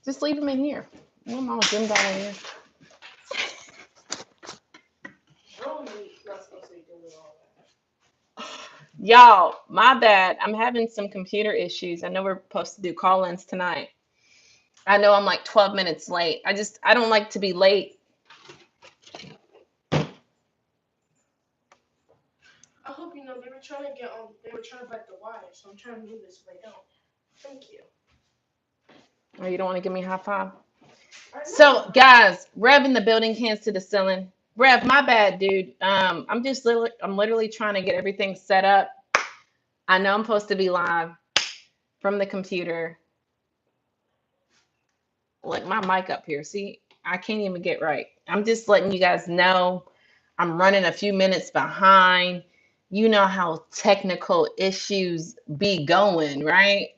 Just leave them in here. Well, Mama Jim got in here. Y'all, my bad. I'm having some computer issues. I know we're supposed to do call-ins tonight. I know I'm like 12 minutes late. I don't like to be late. I hope you know they were trying to get on. They were trying to bite the wire, so I'm trying to move this way down. Thank you. Oh, you don't want to give me a high five? I So, know. guys, Rev in the building, hands to the ceiling. Rev, my bad, dude. I'm literally trying to get everything set up. I know I'm supposed to be live from the computer. Like my mic up here. See, I can't even get right. I'm just letting you guys know I'm running a few minutes behind. You know how technical issues be going, right?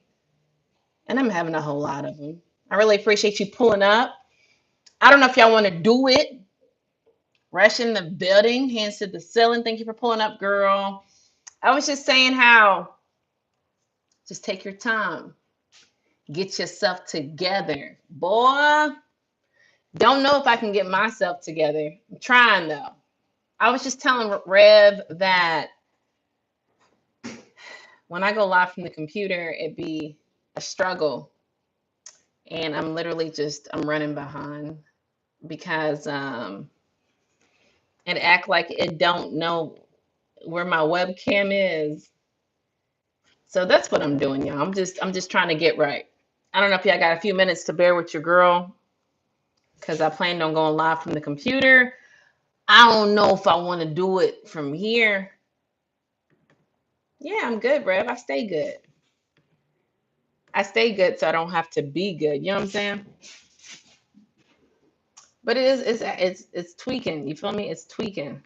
And I'm having a whole lot of them. I really appreciate you pulling up. I don't know if y'all want to do it. Rush in the building, hands to the ceiling. Thank you for pulling up, girl. I was just saying how just take your time. Get yourself together. Boy, don't know if I can get myself together. I'm trying though. I was just telling Rev that when I go live from the computer, it'd be a struggle. And I'm literally I'm running behind because it act like it don't know where my webcam is. So that's what I'm doing, y'all. I'm just trying to get right. I don't know if y'all got a few minutes to bear with your girl because I planned on going live from the computer. I don't know if I want to do it from here. Yeah, I'm good, Rev. I stay good. I stay good so I don't have to be good. You know what I'm saying? But it's tweaking. You feel me? It's tweaking.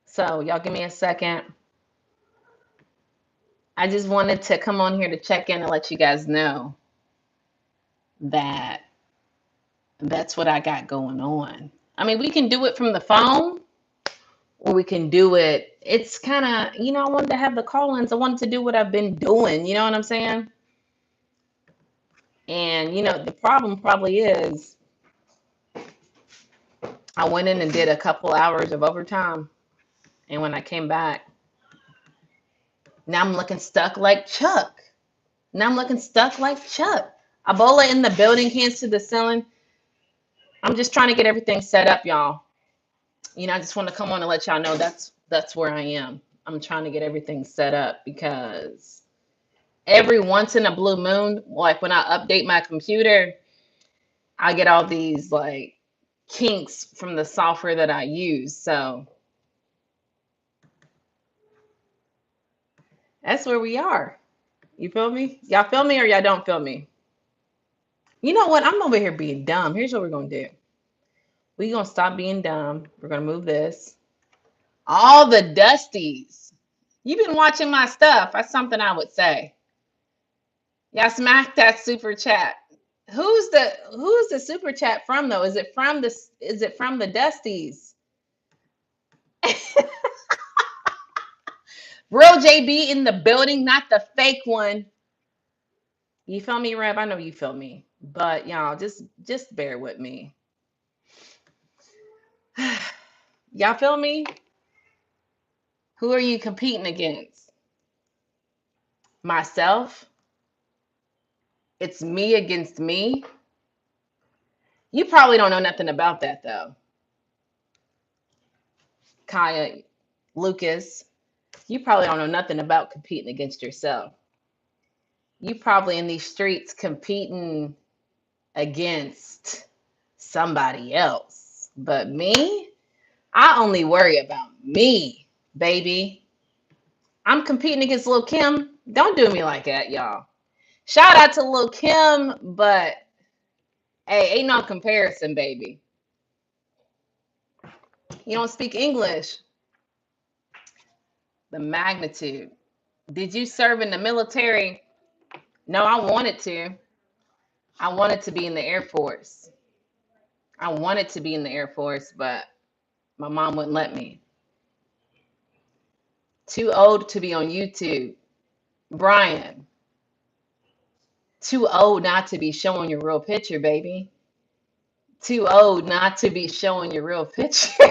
So y'all give me a second. I just wanted to come on here to check in and let you guys know that that's what I got going on. I mean, we can do it from the phone or we can do it. It's kind of, I wanted to have the call-ins. I wanted to do what I've been doing. You know what I'm saying? And, the problem probably is I went in and did a couple hours of overtime. And when I came back, now I'm looking stuck like Chuck. Ebola in the building, hands to the ceiling. I'm just trying to get everything set up, y'all. I just want to come on and let y'all know that's where I am. I'm trying to get everything set up because every once in a blue moon, like when I update my computer, I get all these like kinks from the software that I use. So that's where we are. You feel me? Y'all feel me or y'all don't feel me? You know what? I'm over here being dumb. Here's what we're going to do. We're going to stop being dumb. We're going to move this. All the Dusties. You've been watching my stuff. That's something I would say. Y'all smack that super chat. Who's the super chat from though? Is it from the Dusties? Real JB in the building, not the fake one. You feel me, Rev? I know you feel me. But y'all just bear with me. Y'all feel me? Who are you competing against? Myself? It's me against me? You probably don't know nothing about that though. Kaya, Lucas, you probably don't know nothing about competing against yourself. You probably in these streets competing against somebody else. But me, I only worry about me, baby. I'm competing against Lil Kim. Don't do me like that, y'all. Shout out to Lil Kim, but hey, ain't no comparison, baby. You don't speak English. The magnitude. Did you serve in the military? No, I wanted to. I wanted to be in the Air Force. I wanted to be in the Air Force, but my mom wouldn't let me. Too old to be on YouTube. Brian, Too old not to be showing your real picture, baby. Too old not to be showing your real picture.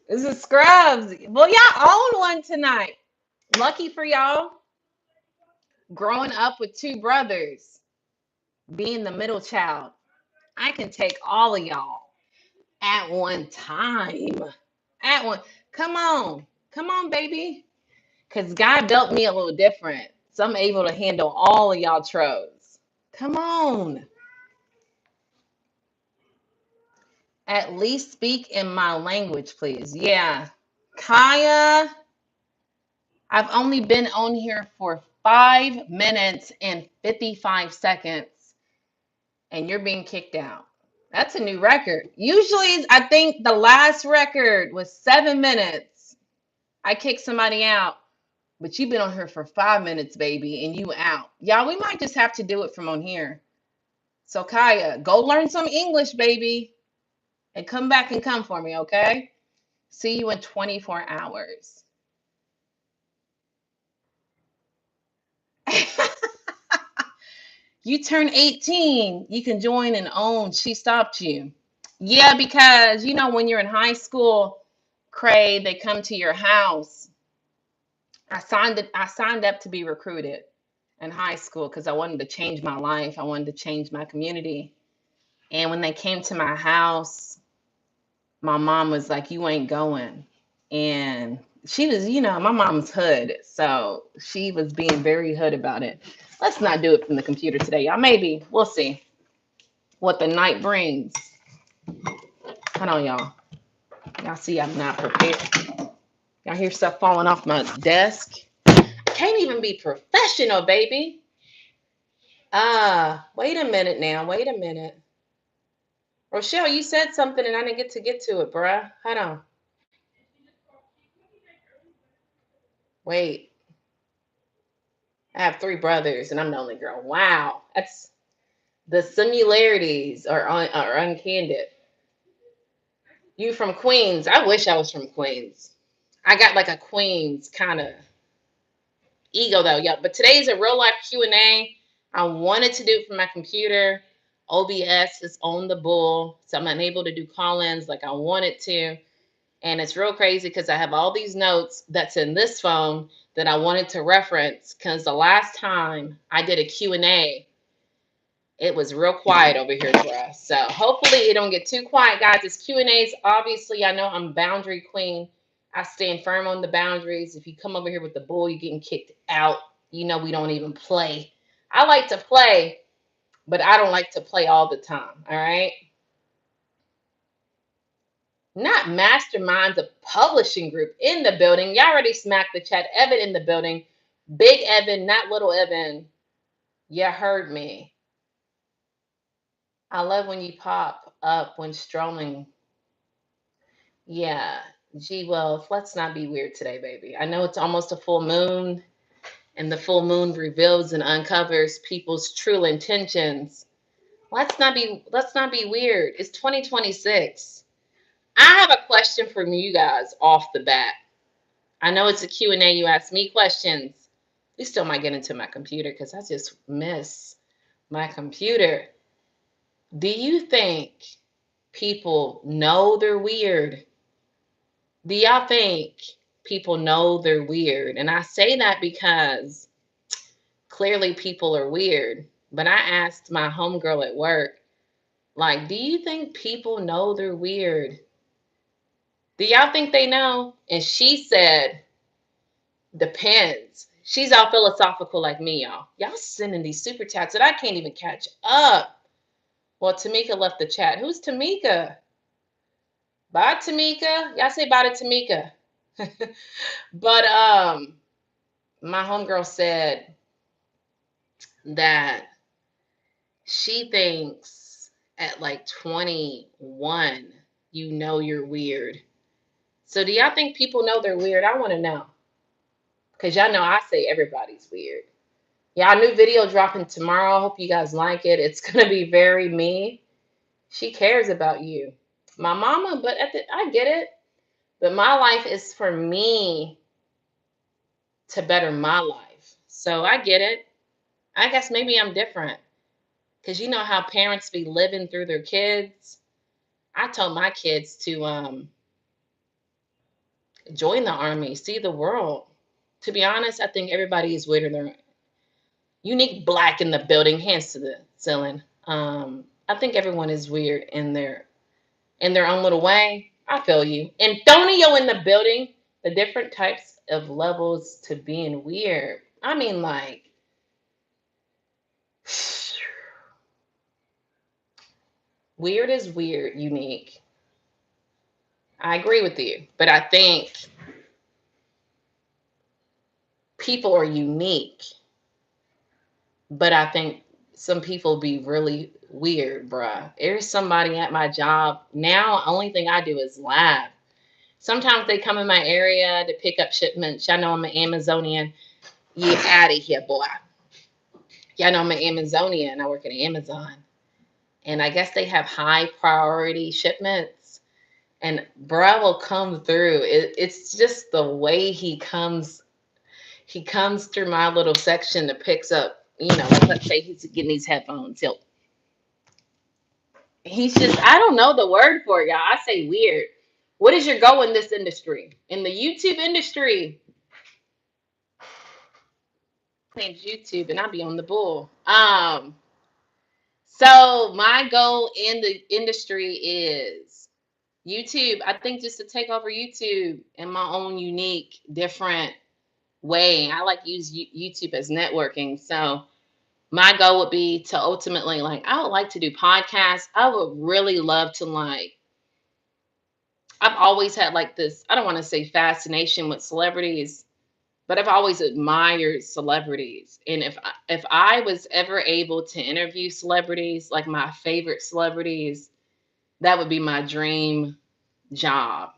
This is Scrubs. Well, y'all own one tonight. Lucky for y'all, growing up with two brothers, being the middle child, I can take all of y'all at one time. At one. Come on. Come on, baby. Because God built me a little different. So I'm able to handle all of y'all tros. Come on. At least speak in my language, please. Yeah. Kaya, I've only been on here for 5 minutes and 55 seconds, and you're being kicked out. That's a new record. Usually, I think the last record was 7 minutes. I kicked somebody out, but you've been on here for 5 minutes, baby, and you out. Y'all, we might just have to do it from on here. So, Kaya, go learn some English, baby, and come back and come for me, okay? See you in 24 hours. You turn 18, you can join and own She Stopped You. Yeah, because when you're in high school, Cray, they come to your house. I signed up to be recruited in high school because I wanted to change my life. I wanted to change my community. And when they came to my house, my mom was like, "You ain't going." And she was, my mom's hood. So she was being very hood about it. Let's not do it from the computer today, y'all. Maybe. We'll see what the night brings. Hold on, y'all. Y'all see I'm not prepared. Y'all hear stuff falling off my desk. I can't even be professional, baby. Wait a minute now. Wait a minute. Rochelle, you said something and I didn't get to it, bruh. Hold on. Wait. I have 3 brothers and I'm the only girl. Wow. That's the similarities are uncandid. You from Queens. I wish I was from Queens. I got like a Queens kind of ego though. Yeah, but today's a real life Q&A. I wanted to do it from my computer. OBS is on the bull, so I'm unable to do call-ins like I wanted to. And it's real crazy because I have all these notes that's in this phone that I wanted to reference because the last time I did a Q&A, it was real quiet over here for us. So hopefully it don't get too quiet, guys. It's Q&As. Obviously, I know I'm boundary queen. I stand firm on the boundaries. If you come over here with the bull, you're getting kicked out. We don't even play. I like to play, but I don't like to play all the time. All right. Not masterminds, a publishing group in the building. Y'all already smacked the chat. Evan in the building. Big Evan, not little Evan. You heard me. I love when you pop up when strolling. Yeah. Gee, well, let's not be weird today, baby. I know it's almost a full moon, and the full moon reveals and uncovers people's true intentions. Let's not be weird. It's 2026. I have a question from you guys off the bat. I know it's a Q&A. You ask me questions. We still might get into my computer because I just miss my computer. Do you think people know they're weird? Do y'all think people know they're weird? And I say that because clearly people are weird. But I asked my homegirl at work, like, do you think people know they're weird? Do y'all think they know? And she said, depends. She's all philosophical like me, y'all. Y'all sending these super chats that I can't even catch up. Well, Tamika left the chat. Who's Tamika? Bye, Tamika. Y'all say bye to Tamika. But my homegirl said that she thinks at like 21, you're weird. So do y'all think people know they're weird? I want to know. Because y'all know I say everybody's weird. Yeah, new video dropping tomorrow. I hope you guys like it. It's going to be very me. She cares about you. My mama, but I get it. But my life is for me to better my life. So I get it. I guess maybe I'm different. Because you know how parents be living through their kids. I told my kids to join the army, see the world. To be honest, I think everybody is weirder than unique black in the building, hands to the ceiling. I think everyone is weird in their own little way. I feel you. Antonio in the building, the different types of levels to being weird. I mean, like, weird is weird, unique. I agree with you, but I think people are unique, but I think some people be really weird, bruh. There's somebody at my job now. Only thing I do is laugh. Sometimes they come in my area to pick up shipments. Y'all know I'm an Amazonian. You out of here, boy. Y'all know I'm an Amazonian. I work at Amazon. And I guess they have high priority shipments. And bruh will come through. It's just the way he comes. He comes through my little section that picks up, like let's say he's getting these headphones. He's just, I don't know the word for it, y'all. I say weird. What is your goal in this industry? In the YouTube industry? Name's YouTube and I'll be on the bull. So my goal in the industry is YouTube. I think just to take over YouTube in my own unique, different way. I like to use YouTube as networking. So my goal would be to ultimately, like, I would like to do podcasts. I would really love to, like, I've always had like this, I don't want to say fascination with celebrities, but I've always admired celebrities. And if I was ever able to interview celebrities, like my favorite celebrities, that would be my dream job.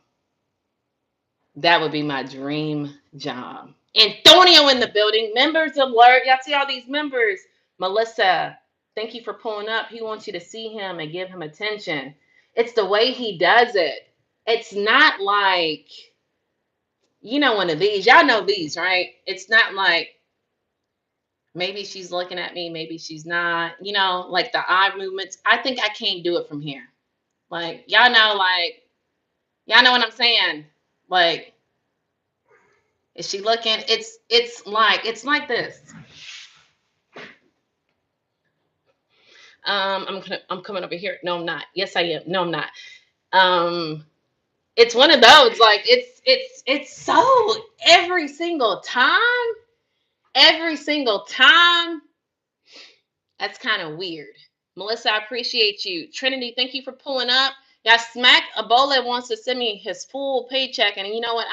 That would be my dream job. Antonio in the building. Members alert. Y'all see all these members. Melissa, thank you for pulling up. He wants you to see him and give him attention. It's the way he does it. It's not like, one of these. Y'all know these, right? It's not like maybe she's looking at me, maybe she's not. Like the eye movements. I think I can't do it from here. Like, y'all know what I'm saying? Like, is she looking? It's like this. I'm coming over here. No, I'm not. Yes, I am. No, I'm not. Um, it's one of those. Like, it's so every single time. That's kind of weird. Melissa, I appreciate you. Trinity, thank you for pulling up. Yeah, Smack Ebola wants to send me his full paycheck, and you know what?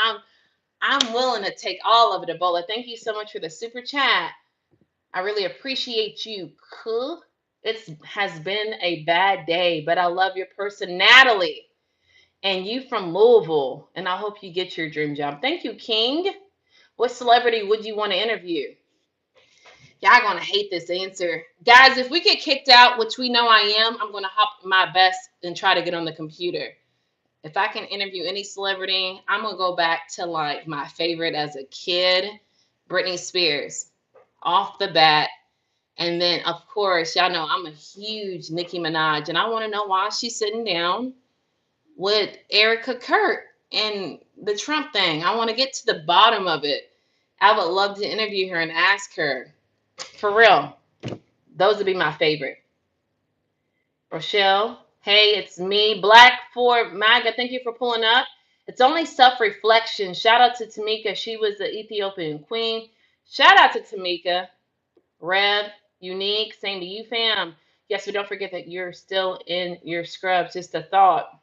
I'm willing to take all of it, Ebola. Thank you so much for the super chat. I really appreciate you. Cool. It has been a bad day, but I love your person, Natalie. And you from Louisville. And I hope you get your dream job. Thank you, King. What celebrity would you want to interview? Y'all gonna hate this answer. Guys, if we get kicked out, which we know I am, I'm gonna hop my best and try to get on the computer. If I can interview any celebrity, I'm gonna go back to like my favorite as a kid, Britney Spears. Off the bat. And then, of course, y'all know I'm a huge Nicki Minaj, and I want to know why she's sitting down with Erica Kurt and the Trump thing. I want to get to the bottom of it. I would love to interview her and ask her. For real. Those would be my favorite. Rochelle, hey, it's me. Black for MAGA, thank you for pulling up. It's only self-reflection. Shout out to Tamika. She was the Ethiopian queen. Shout out to Tamika. Rev, Unique, same to you, fam. Yes, but don't forget that you're still in your scrubs. Just a thought.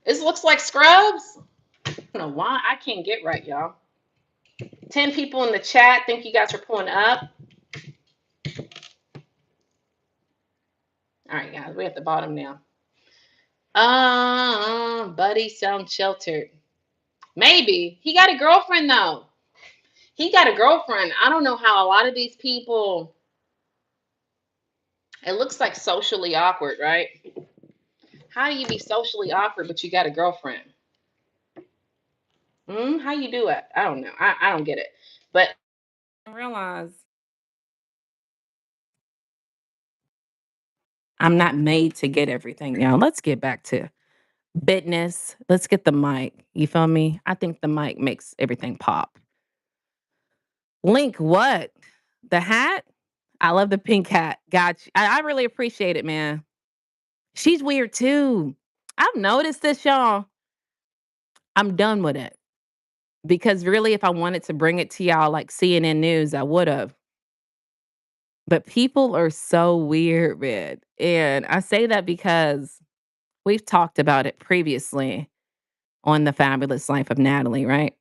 This looks like scrubs. I don't know why. I can't get right, y'all. 10 people in the chat. Thank you guys for pulling up. All right, guys, we're at the bottom now. Buddy sounds sheltered. Maybe. He got a girlfriend, though. He got a girlfriend. I don't know how a lot of these people, it looks like socially awkward, right? How do you be socially awkward, but you got a girlfriend? How you do it? I don't know. I don't get it. But I realize I'm not made to get everything. Now, let's get back to business. Let's get the mic. You feel me? I think the mic makes everything pop. Link, what? The hat? I love the pink hat. Got you. I really appreciate it, man. She's weird too. I've noticed this, y'all. I'm done with it. Because really, if I wanted to bring it to y'all like CNN News, I would have. But people are so weird, man. And I say that because we've talked about it previously on The Fabulous Life of Natalie, right?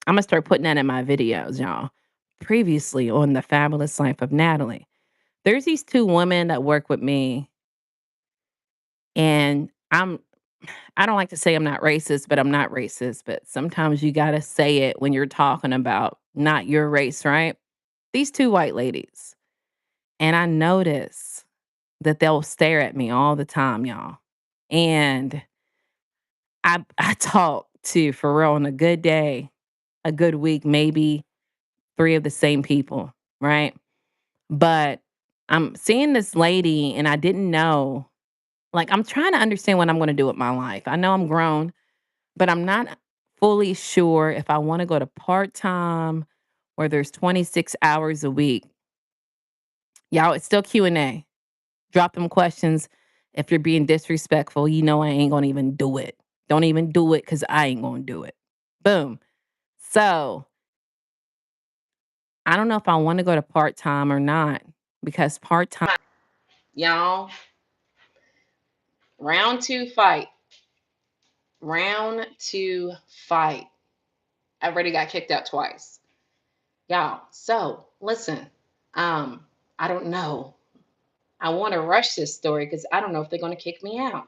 I'm gonna start putting that in my videos, y'all. Previously on The Fabulous Life of Natalie. There's these two women that work with me, and I don't like to say I'm not racist, but I'm not racist. But sometimes you gotta say it when you're talking about not your race, right? These two white ladies. And I notice that they'll stare at me all the time, y'all. And I talk to, for real, on a good day, a good week, maybe 3 of the same people, right? But I'm seeing this lady and I didn't know, like, I'm trying to understand what I'm gonna do with my life. I know I'm grown, but I'm not fully sure if I wanna go to part-time where there's 26 hours a week. Y'all, it's still Q&A. Drop them questions. If you're being disrespectful, you know I ain't gonna even do it. Don't even do it because I ain't gonna do it. Boom. So I don't know if I want to go to part time or not because part time, y'all, round two fight. Round two fight. I already got kicked out twice. Y'all, so listen, um, I don't know. I want to rush this story because I don't know if they're gonna kick me out.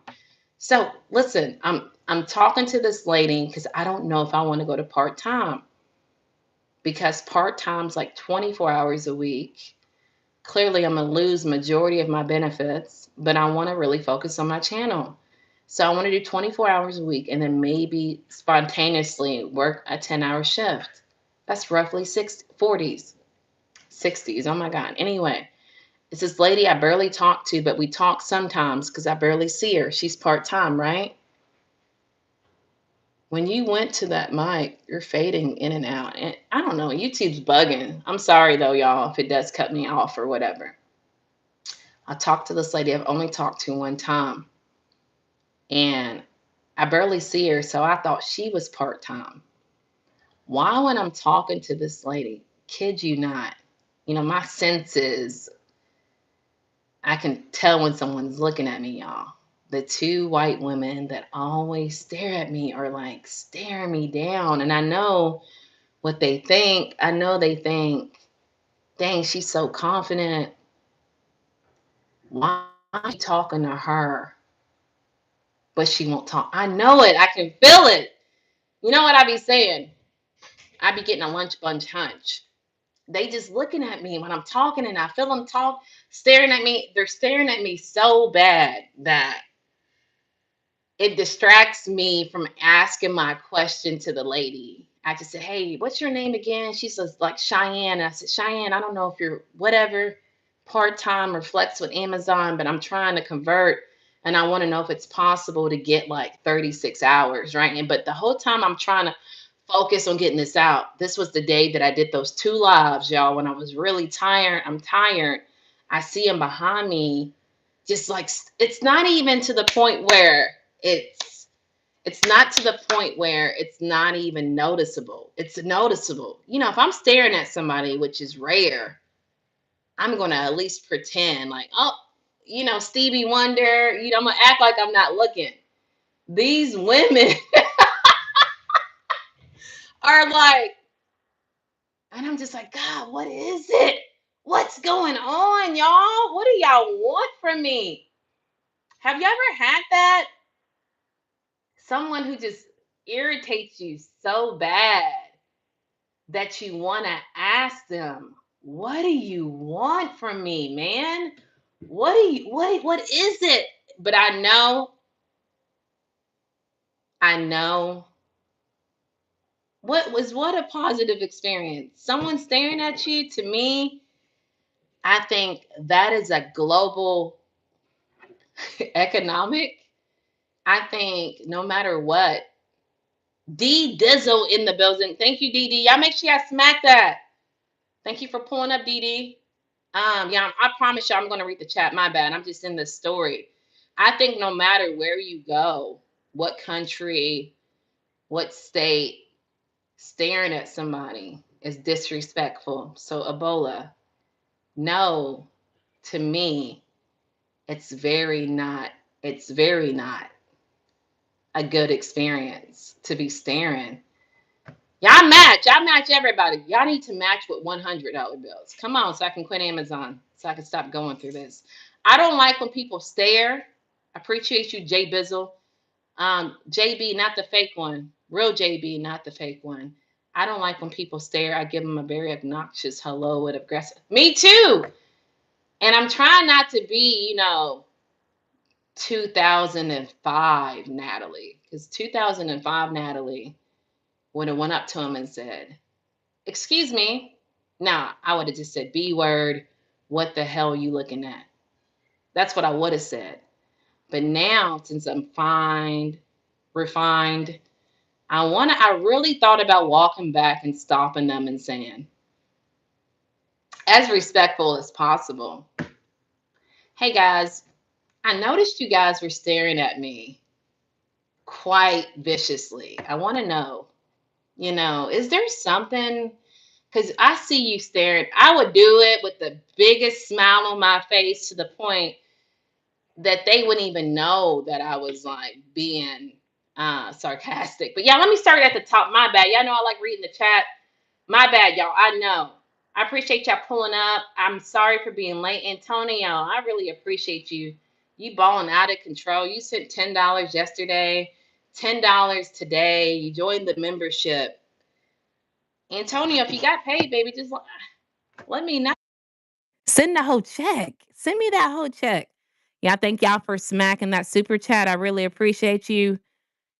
So listen, I'm talking to this lady because I don't know if I want to go to part time because part time's like 24 hours a week. Clearly, I'm gonna lose majority of my benefits, but I want to really focus on my channel. So I want to do 24 hours a week and then maybe spontaneously work a 10-hour shift. That's roughly 60s. Oh my God. Anyway, it's this lady I barely talk to, but we talk sometimes because I barely see her. She's part time, right? When you went to that mic, you're fading in and out. And I don't know, YouTube's bugging. I'm sorry though, y'all, if it does cut me off or whatever. I talked to this lady I've only talked to one time. And I barely see her, so I thought she was part time. Why, when I'm talking to this lady, kid you not, my senses, I can tell when someone's looking at me, y'all. The two white women that always stare at me are like staring me down. And I know what they think. I know they think, dang, she's so confident. Why are you talking to her? But she won't talk. I know it. I can feel it. You know what I be saying? I be getting a lunch bunch hunch. They just looking at me when I'm talking and I feel them staring at me. They're staring at me so bad that it distracts me from asking my question to the lady. I just said, hey, what's your name again? She says, like, Cheyenne. And I said, Cheyenne, I don't know if you're whatever, part-time or flex with Amazon, but I'm trying to convert and I want to know if it's possible to get like 36 hours, right? And but the whole time I'm trying to focus on getting this out. This was the day that I did those two lives, y'all, when I was really tired. I'm tired. I see him behind me, just like it's not even to the point where it's it's not to the point where it's not even noticeable. It's noticeable. If I'm staring at somebody, which is rare, I'm gonna at least pretend like, oh, Stevie Wonder, I'm gonna act like I'm not looking. These women are like, and I'm just like, God, what is it? What's going on, y'all? What do y'all want from me? Have you ever had that? Someone who just irritates you so bad that you want to ask them, what do you want from me, man? What is it? But I know what a positive experience. Someone staring at you, to me, I think that is a global economic. I think no matter what, D Dizzle in the building. Thank you, Dee Dee. Y'all make sure y'all smack that. Thank you for pulling up, Dee Dee. Yeah, I promise y'all I'm gonna read the chat. My bad. I'm just in the story. I think no matter where you go, what country, what state, staring at somebody is disrespectful. So Ebola, no, to me, it's very not a good experience to be staring. Y'all match everybody. Y'all need to match with $100 bills. Come on, so I can quit Amazon, so I can stop going through this. I don't like when people stare. Appreciate you, Jay Bizzle. JB, not the fake one. Real JB, not the fake one. I don't like when people stare. I give them a very obnoxious hello with aggressive. Me too. And I'm trying not to be, 2005 Natalie, because 2005 Natalie would have went up to him and said, "Excuse me." Nah, I would have just said, "B word. What the hell are you looking at?" That's what I would have said. But now, since I'm fine, refined, I really thought about walking back and stopping them and saying, as respectful as possible, "Hey guys, I noticed you guys were staring at me quite viciously. I want to know, is there something? Because I see you staring." I would do it with the biggest smile on my face to the point that they wouldn't even know that I was like being sarcastic. But yeah, let me start at the top. My bad. Y'all know I like reading the chat. My bad, y'all. I know. I appreciate y'all pulling up. I'm sorry for being late. Antonio, I really appreciate you. You balling out of control. You sent $10 yesterday, $10 today. You joined the membership. Antonio, if you got paid, baby, just let me know. Send the whole check. Send me that whole check. Yeah, thank y'all for smacking that super chat. I really appreciate you.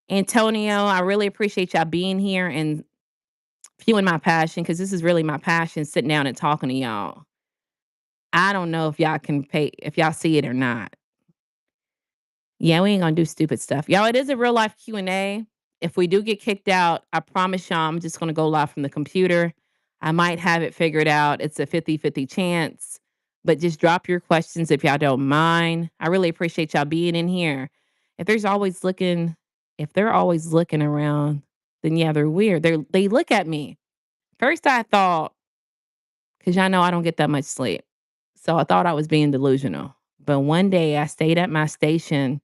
Antonio, I really appreciate y'all being here and fueling my passion, because this is really my passion, sitting down and talking to y'all. I don't know if y'all can pay, if y'all see it or not. Yeah, we ain't gonna do stupid stuff. Y'all, it is a real life Q&A. If we do get kicked out, I promise y'all I'm just gonna go live from the computer. I might have it figured out. It's a 50-50 chance. But just drop your questions if y'all don't mind. I really appreciate y'all being in here. If there's always looking, if they're always looking around, then yeah, they're weird. They look at me. First I thought, because y'all know I don't get that much sleep. So I thought I was being delusional. But one day I stayed at my station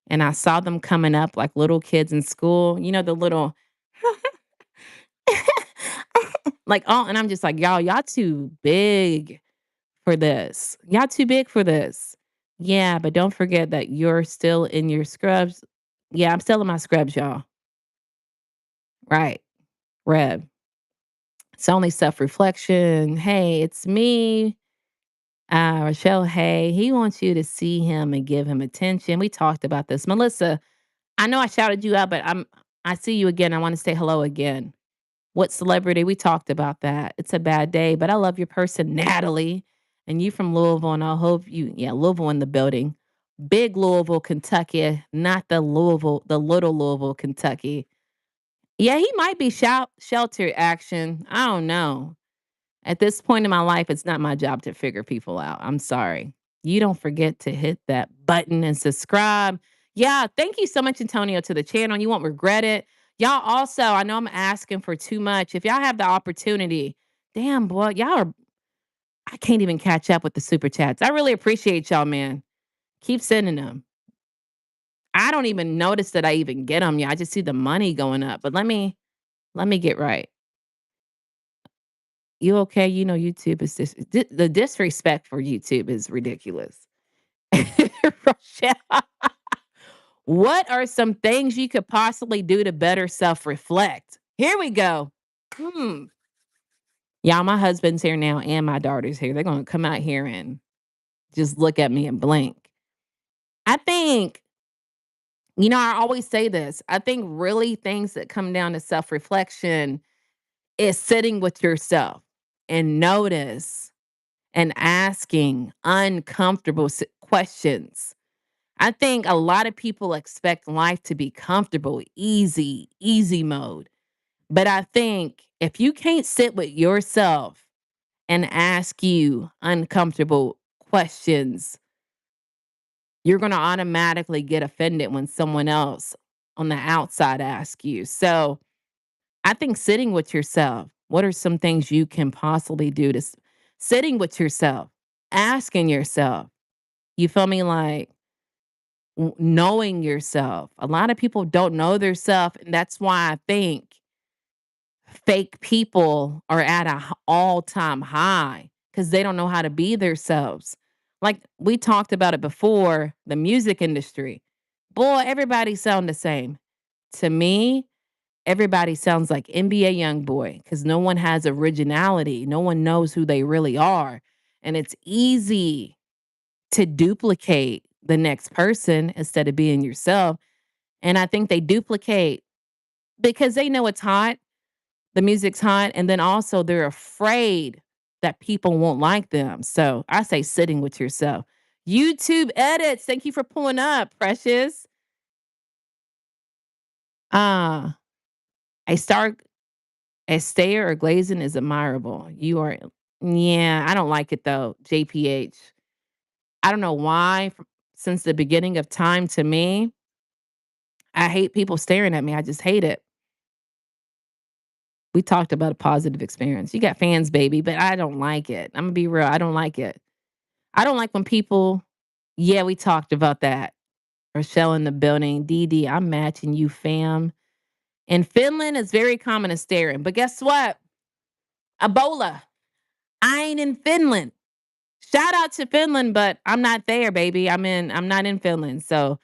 and I saw them coming up like little kids in school, the little like, oh, and I'm just like, y'all too big for this. Y'all too big for this. Yeah, but don't forget that you're still in your scrubs. Yeah, I'm still in my scrubs, y'all. Right. Reb. It's only self-reflection. Hey, it's me. Rochelle, hey, he wants you to see him and give him attention. We talked about this. Melissa, I know I shouted you out, but I see you again. I want to say hello again. What celebrity? We talked about that. It's a bad day, but I love your person, Natalie. And you from Louisville, and I hope yeah, Louisville in the building. Big Louisville, Kentucky, not the little Louisville, Kentucky. Yeah, he might be shelter action. I don't know. At this point in my life, it's not my job to figure people out. I'm sorry. You don't forget to hit that button and subscribe. Yeah, thank you so much, Antonio, to the channel. You won't regret it. Y'all also, I know I'm asking for too much. If y'all have the opportunity, damn boy, I can't even catch up with the super chats. I really appreciate y'all, man. Keep sending them. I don't even notice that I even get them. Yeah, I just see the money going up. But let me get right. You okay? You know YouTube is the disrespect for YouTube is ridiculous. Rochelle, what are some things you could possibly do to better self-reflect? Here we go. Hmm. Y'all, my husband's here now and my daughter's here. They're gonna come out here and just look at me and blink. I think I always say this. I think really things that come down to self reflection is sitting with yourself and notice and asking uncomfortable questions. I think a lot of people expect life to be comfortable, easy, easy mode. But I think if you can't sit with yourself and ask you uncomfortable questions, you're going to automatically get offended when someone else on the outside asks you. So I think sitting with yourself, what are some things you can possibly do to sitting with yourself, asking yourself, you feel me? Like knowing yourself. A lot of people don't know their self. And that's why I think fake people are at a all-time high because they don't know how to be themselves. Like we talked about it before, the music industry. Boy, everybody sound the same. To me, everybody sounds like NBA Youngboy because no one has originality. No one knows who they really are. And it's easy to duplicate the next person instead of being yourself. And I think they duplicate because they know it's hot, the music's hot, and then also they're afraid that people won't like them. So I say sitting with yourself. YouTube edits. Thank you for pulling up, Precious. Uh, a star, a stare or glazing is admirable. You are, yeah, I don't like it though, JPH. I don't know why. Since the beginning of time to me, I hate people staring at me. I just hate it. We talked about a positive experience. You got fans, baby, but I don't like it. I'm gonna be real. I don't like it. I don't like when people, yeah, we talked about that. Rochelle in the building. Dee, I'm matching you, fam. In Finland, it's very common to staring. But guess what? Ebola. I ain't in Finland. Shout out to Finland, but I'm not there, baby. I'm not in Finland. So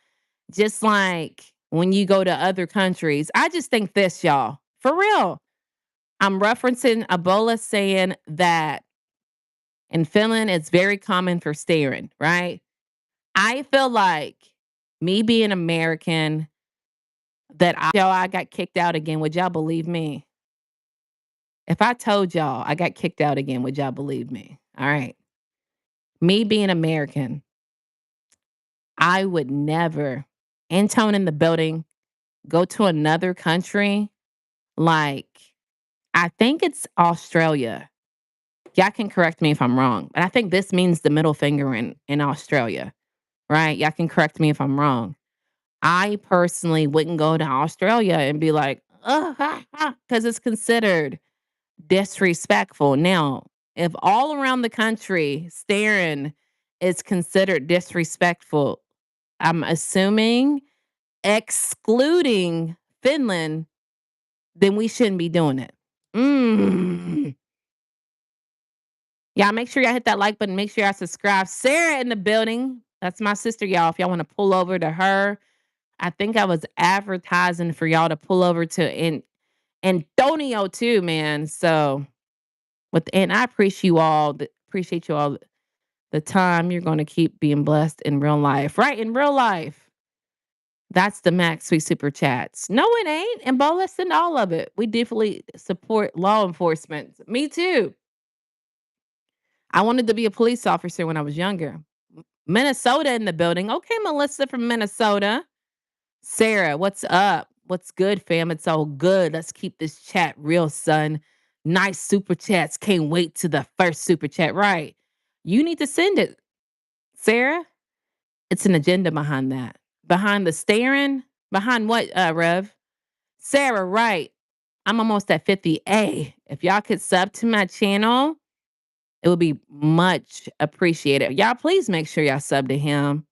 just like when you go to other countries, I just think this, y'all. For real. I'm referencing Ebola saying that in Finland, it's very common for staring, right? I feel like me being American, y'all, I got kicked out again. Would y'all believe me? If I told y'all I got kicked out again, would y'all believe me? All right. Me being American, I would never, intone in the building, go to another country. Like, I think it's Australia. Y'all can correct me if I'm wrong, but I think this means the middle finger in Australia, right? Y'all can correct me if I'm wrong. I personally wouldn't go to Australia and be like, because it's considered disrespectful. Now, if all around the country staring is considered disrespectful, I'm assuming excluding Finland, then we shouldn't be doing it. Mm. Y'all make sure y'all hit that like button. Make sure y'all subscribe. Sarah in the building. That's my sister, y'all. If y'all want to pull over to her, I think I was advertising for y'all to pull over to Antonio too, man. So and I appreciate you all the time you're going to keep being blessed in real life, right? In real life, that's the max sweet super chats. No, it ain't. And Bola send all of it. We definitely support law enforcement. Me too. I wanted to be a police officer when I was younger. Minnesota in the building. Okay, Melissa from Minnesota. Sarah, what's up? What's good, fam? It's all good. Let's keep this chat real, son. Nice super chats. Can't wait to the first super chat. Right. You need to send it, Sarah. It's an agenda behind that. Behind the staring. Behind what, Rev? Sarah, right. I'm almost at 50. Hey, if y'all could sub to my channel, it would be much appreciated. Y'all, please make sure y'all sub to him.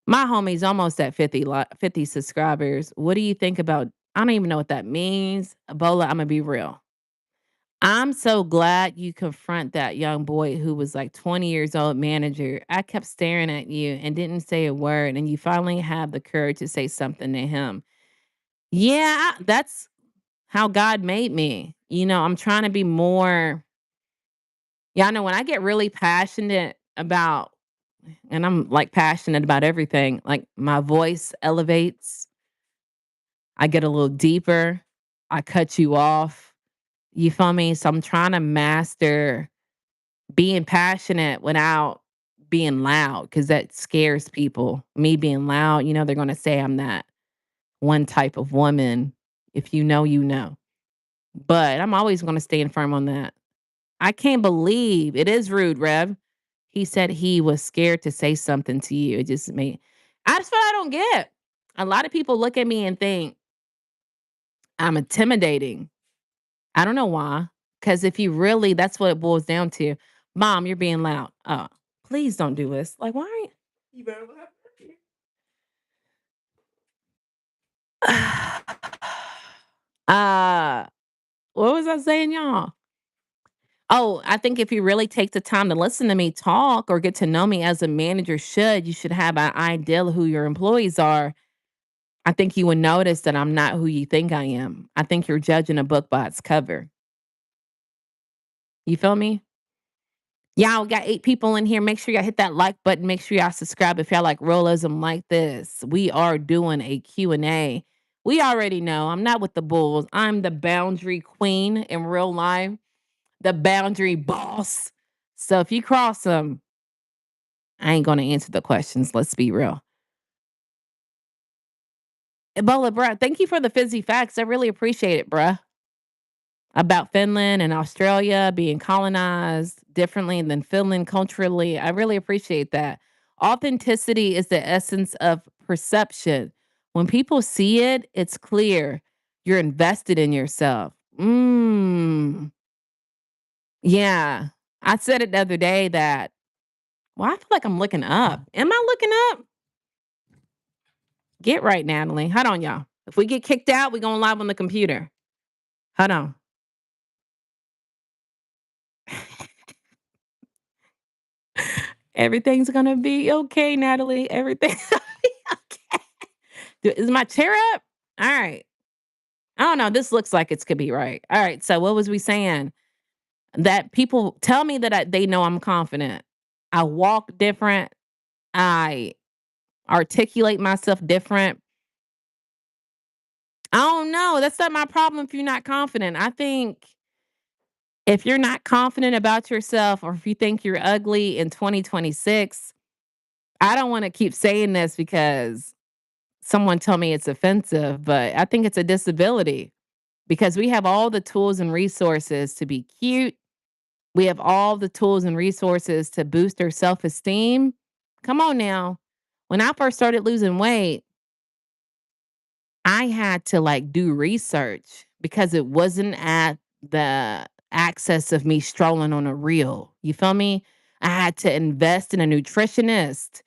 My homie's almost at 50 subscribers. What do you think about? I don't even know what that means. Ebola, I'm gonna be real. I'm so glad you confront that young boy who was like 20 years old manager. I kept staring at you and didn't say a word, and you finally have the courage to say something to him. Yeah, that's how God made me. I'm trying to be more. Yeah, I know when I get really passionate about and I'm like passionate about everything. Like my voice elevates, I get a little deeper, I cut you off. You feel me? So I'm trying to master being passionate without being loud because that scares people. Me being loud, they're going to say I'm that one type of woman. If you know, you know. But I'm always going to stand firm on that. I can't believe it is rude, Rev. He said he was scared to say something to you. It just made, I just feel I don't get. A lot of people look at me and think I'm intimidating. I don't know why. Because if you really, that's what it boils down to. Mom, you're being loud. Oh, please don't do this. Like, why are you? uh, what was I saying, y'all? Oh, I think if you really take the time to listen to me talk or get to know me as a manager should, you should have an idea of who your employees are. I think you would notice that I'm not who you think I am. I think you're judging a book by its cover. You feel me? Y'all got 8 people in here. Make sure y'all hit that like button. Make sure y'all subscribe if y'all like realism like this. We are doing a Q and A. We already know I'm not with the bulls. I'm the boundary queen in real life, the boundary boss. So if you cross them, I ain't going to answer the questions. Let's be real. Ebola, bruh, thank you for the fizzy facts. I really appreciate it, bruh. About Finland and Australia being colonized differently than Finland culturally. I really appreciate that. Authenticity is the essence of perception. When people see it, it's clear you're invested in yourself. Yeah. I said it the other day that, well, I feel like I'm looking up. Am I looking up? Get right, Natalie. Hold on, y'all. If we get kicked out, we going live on the computer. Hold on. Everything's gonna be okay, Natalie. Everything's gonna be okay. Is my chair up? All right. I don't know. This looks like it's could be right. All right. So what was we saying? That people tell me that they know I'm confident. I walk different. I articulate myself different. I don't know. That's not my problem if you're not confident. I think if you're not confident about yourself or if you think you're ugly in 2026, I don't want to keep saying this because someone told me it's offensive, but I think it's a disability because we have all the tools and resources to be cute. We have all the tools and resources to boost our self esteem. Come on now. When I first started losing weight, I had to like do research because it wasn't at the access of me strolling on a reel. You feel me? I had to invest in a nutritionist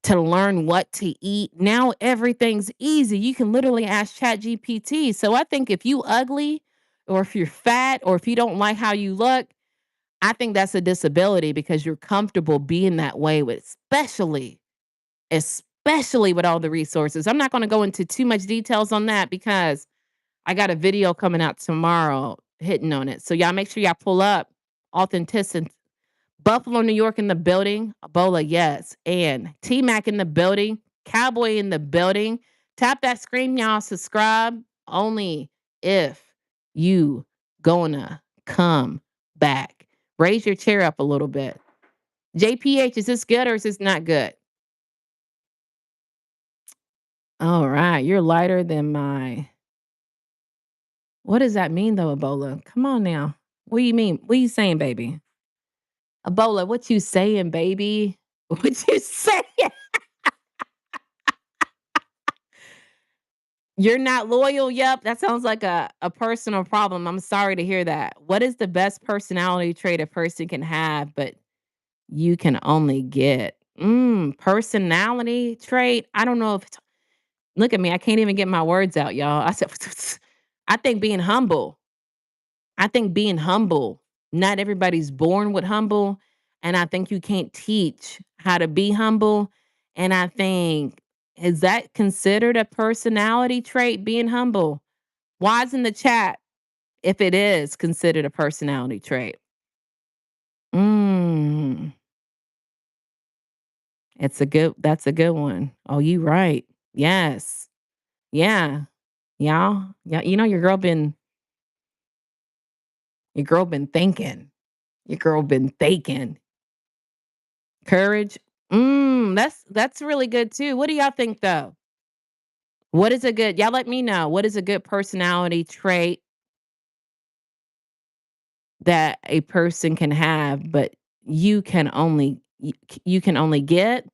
to learn what to eat. Now everything's easy. You can literally ask Chat GPT. So I think if you ugly or if you're fat or if you don't like how you look, I think that's a disability because you're comfortable being that way with especially with all the resources. I'm not going to go into too much details on that because I got a video coming out tomorrow hitting on it. So y'all make sure y'all pull up authenticity. Buffalo, New York in the building. Ebola, yes. And T Mac in the building. Cowboy in the building. Tap that screen, y'all. Subscribe only if you gonna come back. Raise your chair up a little bit. JPH, is this good or is this not good? All right. You're lighter than my. What does that mean though, Ebola? Come on now. What do you mean? What are you saying, baby? Ebola, what you saying, baby? What you saying? You're not loyal? Yep. That sounds like a personal problem. I'm sorry to hear that. What is the best personality trait a person can have, but you can only get? Personality trait. I don't know if it's, look at me. I can't even get my words out, y'all. I said, I think being humble. I think being humble. Not everybody's born with humble. And I think you can't teach how to be humble. And I think, is that considered a personality trait, being humble? Why's in the chat if it is considered a personality trait? Mm. That's a good one. Oh, you right. Yes. Yeah. Y'all. Yeah, your girl been thinking. Your girl been thinking. Courage. That's really good too. What do y'all think though? What is a good y'all let me know. What is a good personality trait that a person can have, but you can only get?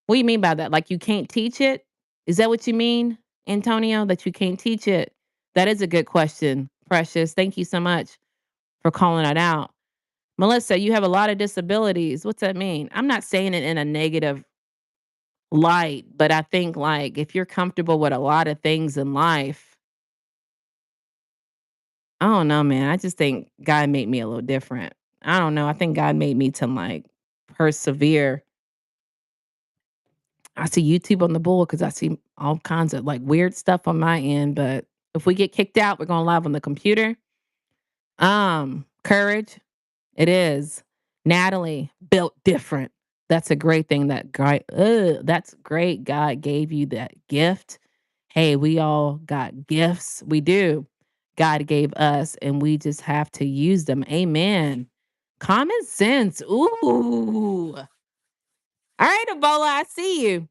What do you mean by that? Like you can't teach it? Is that what you mean, Antonio? That you can't teach it? That is a good question, Precious. Thank you so much for calling it out. Melissa, you have a lot of disabilities. What's that mean? I'm not saying it in a negative light, but I think like if you're comfortable with a lot of things in life, I don't know, man. I just think God made me a little different. I don't know. I think God made me to like persevere. I see YouTube on the bull because I see all kinds of like weird stuff on my end. But if we get kicked out, we're going live on the computer. Courage. It is. Natalie, built different. That's a great thing that's great. God gave you that gift. Hey, we all got gifts. We do. God gave us, and we just have to use them. Amen. Common sense. Ooh. All right, Ebola, I see you.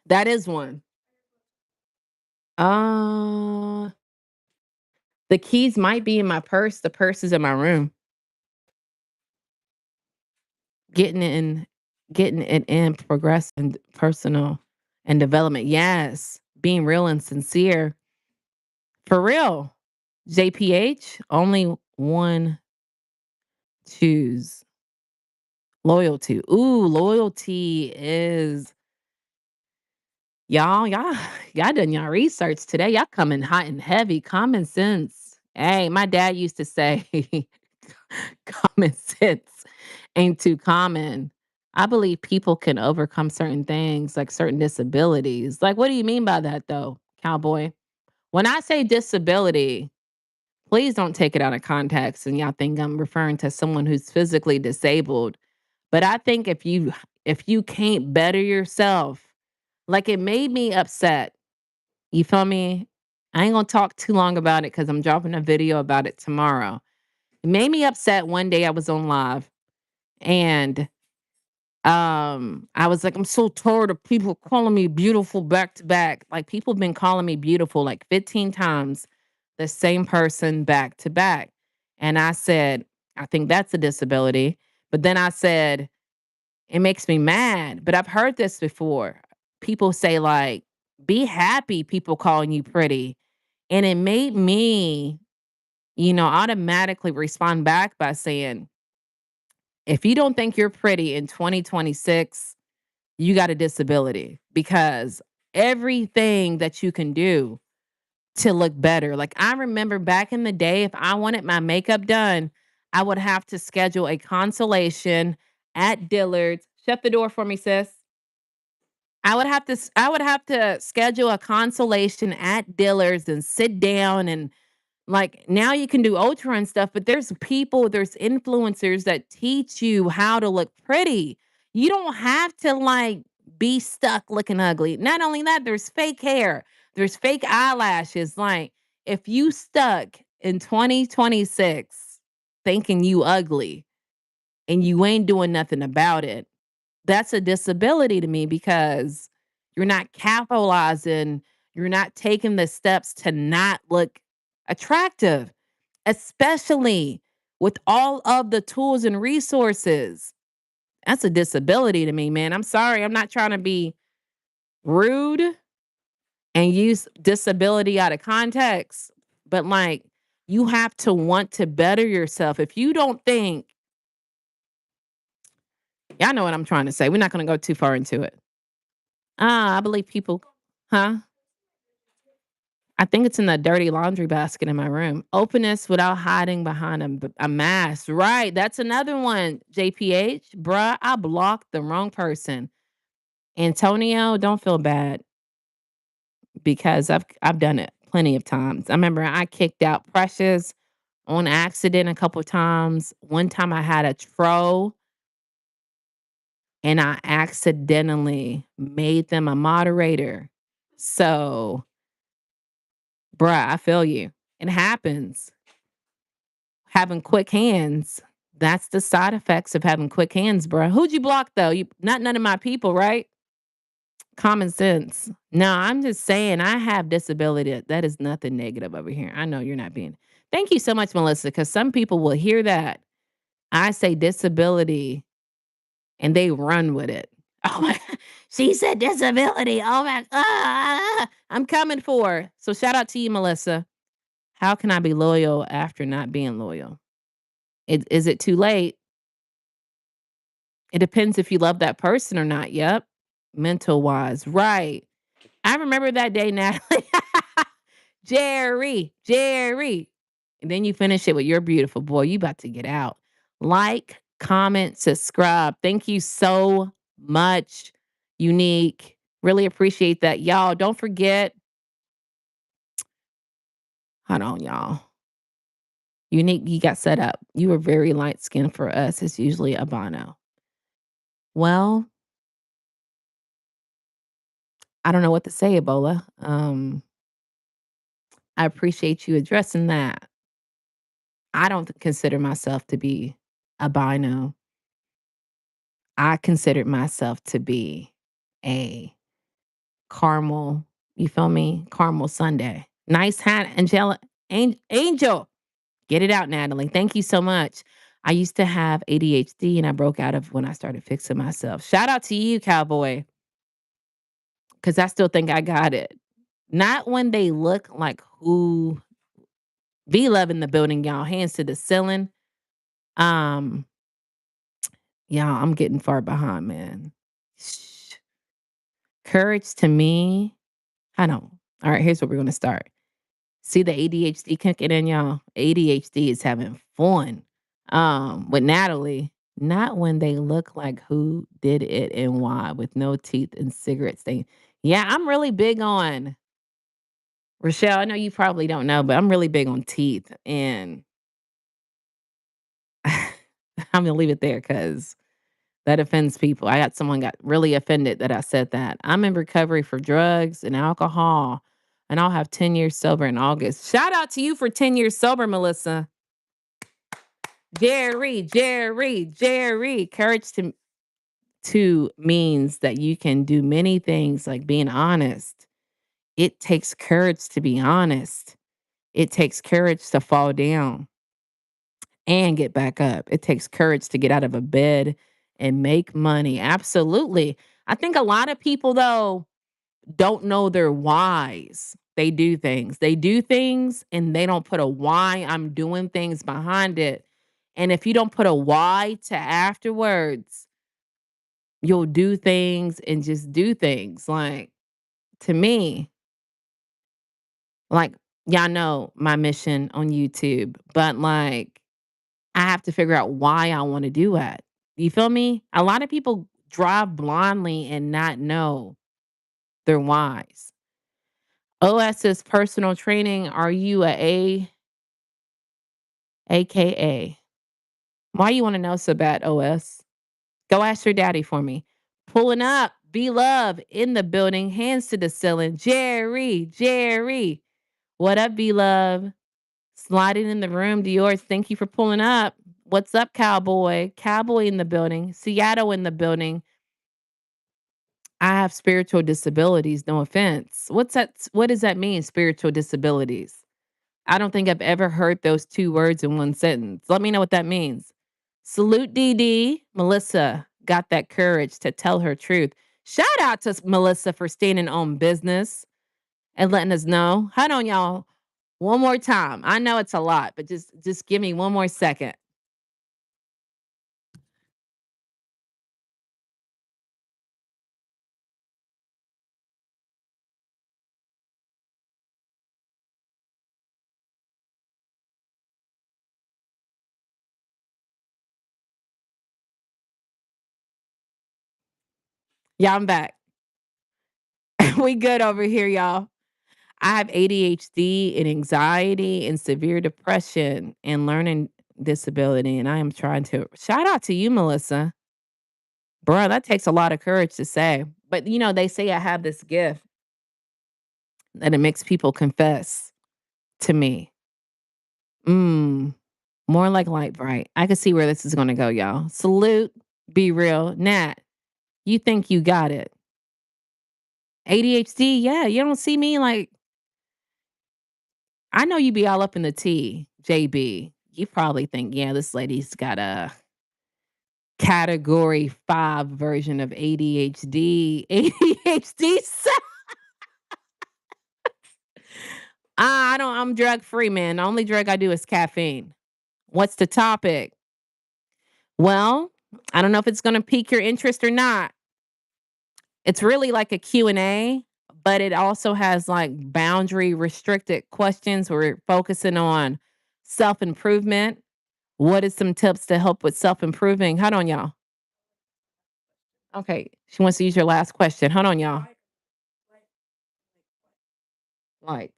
That is one. Uh the keys might be in my purse. The purse is in my room. Getting it in getting it in progress and personal and development. Yes. Being real and sincere. For real. JPH, only one choose. Loyalty. Ooh, loyalty is y'all, y'all done y'all research today. Y'all coming hot and heavy. Common sense. Hey, my dad used to say common sense ain't too common. I believe people can overcome certain things, like certain disabilities. Like, what do you mean by that, though, cowboy? When I say disability, please don't take it out of context and y'all think I'm referring to someone who's physically disabled. But I think if you can't better yourself, like it made me upset. You feel me? I ain't gonna talk too long about it because I'm dropping a video about it tomorrow. It made me upset one day I was on live and I was like, I'm so tired of people calling me beautiful back to back. Like people have been calling me beautiful like 15 times, the same person back to back. And I said, I think that's a disability. But then I said, it makes me mad. But I've heard this before. People say, like, be happy people calling you pretty. And it made me, automatically respond back by saying, if you don't think you're pretty in 2026, you got a disability because everything that you can do to look better. Like I remember back in the day, if I wanted my makeup done, I would have to schedule a consultation at Dillard's. Shut the door for me, sis. I would have to schedule a consultation at Dillard's and sit down and like now you can do Ultra and stuff, but there's influencers that teach you how to look pretty. You don't have to like be stuck looking ugly. Not only that, there's fake hair, there's fake eyelashes. Like if you stuck in 2026 thinking you ugly and you ain't doing nothing about it, that's a disability to me because you're not capitalizing, you're not taking the steps to not look attractive, especially with all of the tools and resources. That's a disability to me, man. I'm sorry. I'm not trying to be rude and use disability out of context, but like you have to want to better yourself. If you don't think, y'all know what I'm trying to say. We're not going to go too far into it. I believe people, huh? I think it's in the dirty laundry basket in my room. Openness without hiding behind a mask. Right. That's another one. JPH, bruh, I blocked the wrong person. Antonio, don't feel bad because I've done it plenty of times. I remember I kicked out Precious on accident a couple of times. One time I had a troll and I accidentally made them a moderator. So, bruh, I feel you. It happens. Having quick hands. That's the side effects of having quick hands, bruh. Who'd you block though? You not none of my people, right? Common sense. No, I'm just saying I have disability. That is nothing negative over here. I know you're not being. Thank you so much, Melissa, because some people will hear that I say disability and they run with it. Oh my, she said disability. Oh my, I'm coming for her. So shout out to you, Melissa. How can I be loyal after not being loyal? Is it too late? It depends if you love that person or not. Yep. Mental wise. Right. I remember that day, Natalie. Jerry, Jerry. And then you finish it with "You're beautiful." Boy, you about to get out. Like, comment, subscribe. Thank you so much, Unique. Really appreciate that. Y'all, don't forget. Hold on, y'all. Unique, you got set up. You were very light skinned for us. It's usually albino. Well, I don't know what to say, Ebola. I appreciate you addressing that. I don't consider myself to be albino. I considered myself to be a caramel, you feel me? Caramel sundae. Nice hat, Angel. Get it out, Natalie. Thank you so much. I used to have ADHD and I broke out of when I started fixing myself. Shout out to you, cowboy, because I still think I got it. Not when they look like who be loving the building, y'all. Hands to the ceiling. Um, y'all, I'm getting far behind, man. Shh. Courage to me. I know. All right, here's where we're gonna start. See the ADHD kicking in, y'all. ADHD is having fun. With Natalie, not when they look like who did it and why, with no teeth and cigarette stain. Yeah, I'm really big on Rochelle. I know you probably don't know, but I'm really big on teeth, and I'm gonna leave it there because that offends people. I got someone got really offended that I said that. I'm in recovery for drugs and alcohol, and I'll have 10 years sober in August. Shout out to you for 10 years sober, Melissa. Jerry, Jerry, Jerry. Courage to means that you can do many things like being honest. It takes courage to be honest. It takes courage to fall down and get back up. It takes courage to get out of a bed and make money. Absolutely. I think a lot of people, though, don't know their whys. They do things. They do things and they don't put a why I'm doing things behind it. And if you don't put a why to afterwards, you'll do things and just do things. Like to me, like y'all know my mission on YouTube, but like I have to figure out why I want to do it. You feel me? A lot of people drive blindly and not know their whys. OS is personal training. Are you AKA? Why you want to know so bad, OS? Go ask your daddy for me. Pulling up, be love in the building, hands to the ceiling. Jerry, Jerry. What up, be love? Sliding in the room to yours. Thank you for pulling up. What's up, cowboy? Cowboy in the building. Seattle in the building. I have spiritual disabilities. No offense. What's that? What does that mean? Spiritual disabilities. I don't think I've ever heard those two words in one sentence. Let me know what that means. Salute DD. Melissa got that courage to tell her truth. Shout out to Melissa for standing on business and letting us know. Hold on, y'all. One more time. I know it's a lot, but just give me one more second. Yeah, I'm back. We good over here, y'all. I have ADHD and anxiety and severe depression and learning disability, and I am trying to shout out to you, Melissa. Bruh, that takes a lot of courage to say. But they say I have this gift that it makes people confess to me. Mm, more like light bright. I can see where this is gonna go, y'all. Salute, be real. Nat, you think you got it. ADHD, yeah, you don't see me like I know you be all up in the tea, JB. You probably think, yeah, this lady's got a category 5 version of ADHD. ADHD. I don't I'm drug free, man. The only drug I do is caffeine. What's the topic? Well, I don't know if it's going to pique your interest or not. It's really like a Q&A, but it also has like boundary restricted questions. We're focusing on self-improvement. What is some tips to help with self-improving? Hold on, y'all. Okay, she wants to use your last question. Hold on, y'all. Like,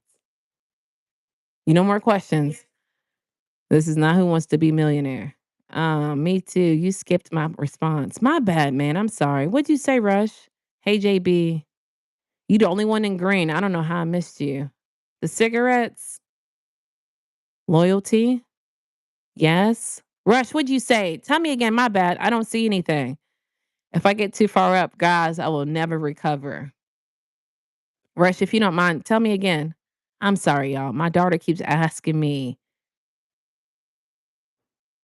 no more questions. This is not Who Wants to Be Millionaire. Me too. You skipped my response. My bad, man. I'm sorry. What'd you say, Rush? Hey, JB. You the only one in green. I don't know how I missed you. The cigarettes, loyalty, yes. Rush, what'd you say? Tell me again. My bad. I don't see anything. If I get too far up, guys, I will never recover. Rush, if you don't mind, tell me again. I'm sorry, y'all. My daughter keeps asking me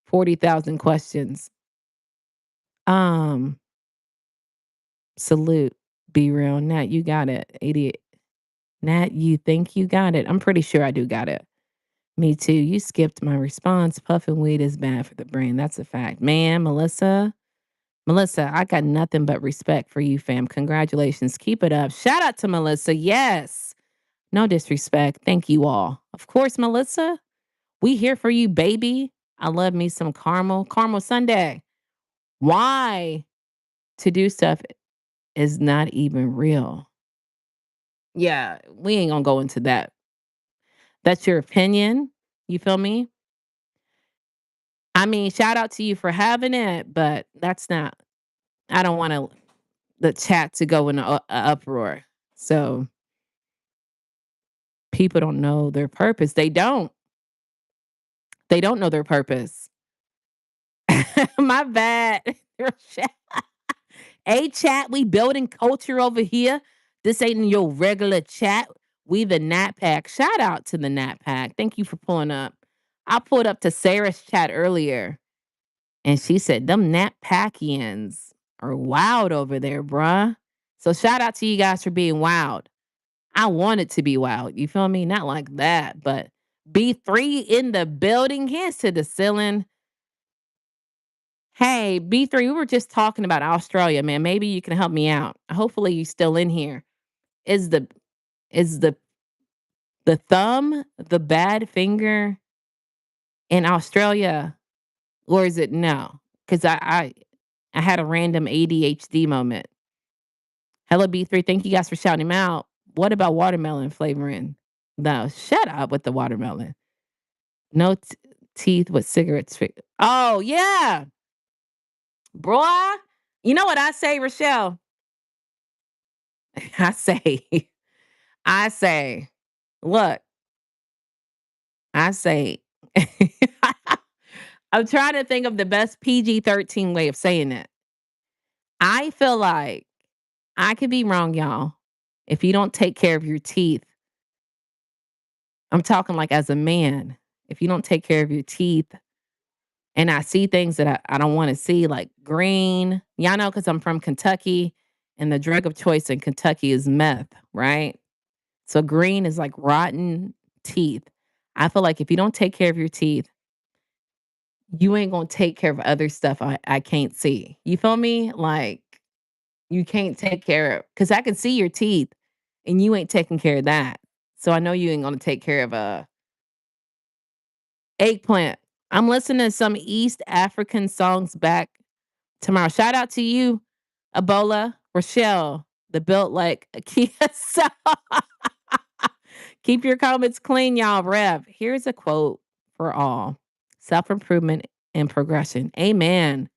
40,000 questions. Um, Salute. Be real. Nat, you got it. Idiot. Nat, you think you got it? I'm pretty sure I do got it. Me too. You skipped my response. Puffing weed is bad for the brain. That's a fact. Man, Melissa. Melissa, I got nothing but respect for you, fam. Congratulations. Keep it up. Shout out to Melissa. Yes. No disrespect. Thank you all. Of course, Melissa. We here for you, baby. I love me some caramel. Caramel Sunday. Why to do stuff is not even real. Yeah, we ain't gonna go into that. That's your opinion. You feel me? I mean, shout out to you for having it, but that's not. I don't want to the chat to go in a uproar. So people don't know their purpose. They don't. They don't know their purpose. My bad. Hey, chat, we building culture over here. This ain't your regular chat. We the Nat Pack. Shout out to the Nat Pack. Thank you for pulling up. I pulled up to Sarah's chat earlier, and she said, them Nat Packians are wild over there, bruh. So shout out to you guys for being wild. I want it to be wild. You feel me? Not like that, but B3 in the building, hands to the ceiling. Hey, B3, we were just talking about Australia, man. Maybe you can help me out. Hopefully you still in here. Is the thumb the bad finger in Australia, or is it no? Because I had a random ADHD moment. Hello, B3. Thank you guys for shouting him out. What about watermelon flavoring? No, shut up with the watermelon. No teeth with cigarettes. Oh, yeah. Boy, you know what I say, Rochelle? I say, I say, look, I say, I'm trying to think of the best PG-13 way of saying it. I feel like I could be wrong, y'all. If you don't take care of your teeth, I'm talking like as a man, if you don't take care of your teeth, and I see things that I don't want to see, like green. Y'all know because I'm from Kentucky, and the drug of choice in Kentucky is meth, right? So green is like rotten teeth. I feel like if you don't take care of your teeth, you ain't gonna take care of other stuff I can't see. You feel me? Like you can't take care of because I can see your teeth and you ain't taking care of that. So I know you ain't gonna take care of a eggplant. I'm listening to some East African songs back tomorrow. Shout out to you, Ebola, Rochelle, the built like a Kia. So keep your comments clean, y'all. Rev. Here's a quote for all self improvement and progression. Amen,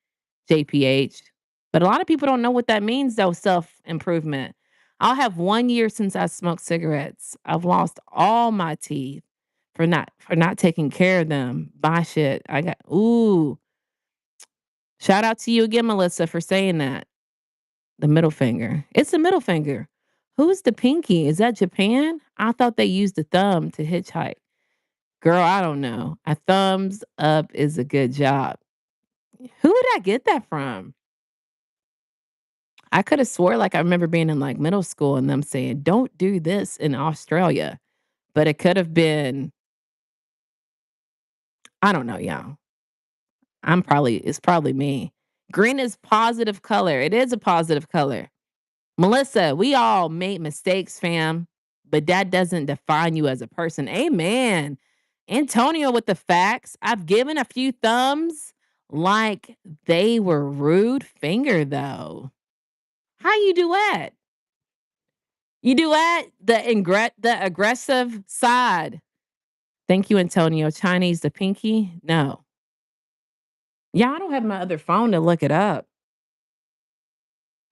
JPH. But a lot of people don't know what that means though, self-improvement. I'll have 1 year since I smoked cigarettes. I've lost all my teeth for not taking care of them. Buy shit. I got ooh. Shout out to you again, Melissa, for saying that. The middle finger. It's the middle finger. Who's the pinky? Is that Japan? I thought they used the thumb to hitchhike. Girl, I don't know. A thumbs up is a good job. Who did I get that from? I could have swore like I remember being in like middle school and them saying, "Don't do this in Australia." But it could have been I don't know, y'all. It's probably me. Green is positive color. It is a positive color. Melissa, we all made mistakes, fam, but that doesn't define you as a person. Amen. Antonio with the facts. I've given a few thumbs like they were rude finger though. How you duet? You duet the aggressive side. Thank you, Antonio. Chinese the pinky? No. Yeah, I don't have my other phone to look it up.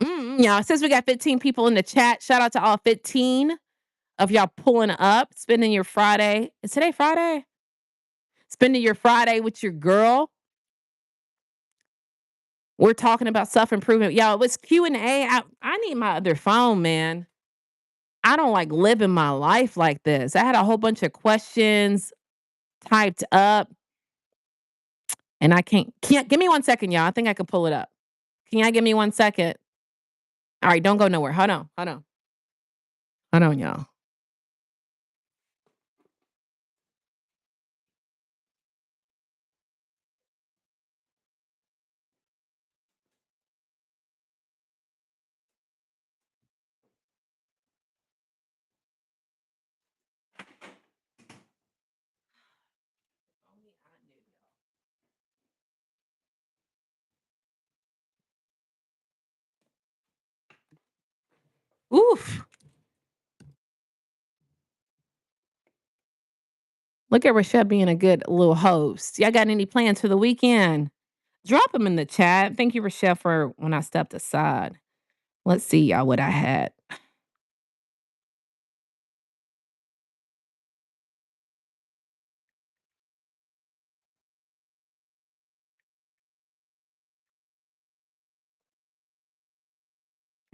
Yeah, since we got 15 people in the chat, shout out to all 15 of y'all pulling up, spending your Friday. Is today Friday? Spending your Friday with your girl. We're talking about self-improvement. Y'all, it was Q&A. I need my other phone, man. I don't like living my life like this. I had a whole bunch of questions typed up and I can't give me 1 second, y'all. I think I can pull it up. Can y'all give me 1 second? All right, don't go nowhere. Hold on. Hold on. Hold on, y'all. Oof. Look at Rashad being a good little host. Y'all got any plans for the weekend? Drop them in the chat. Thank you, Rochelle, for when I stepped aside. Let's see, y'all, what I had.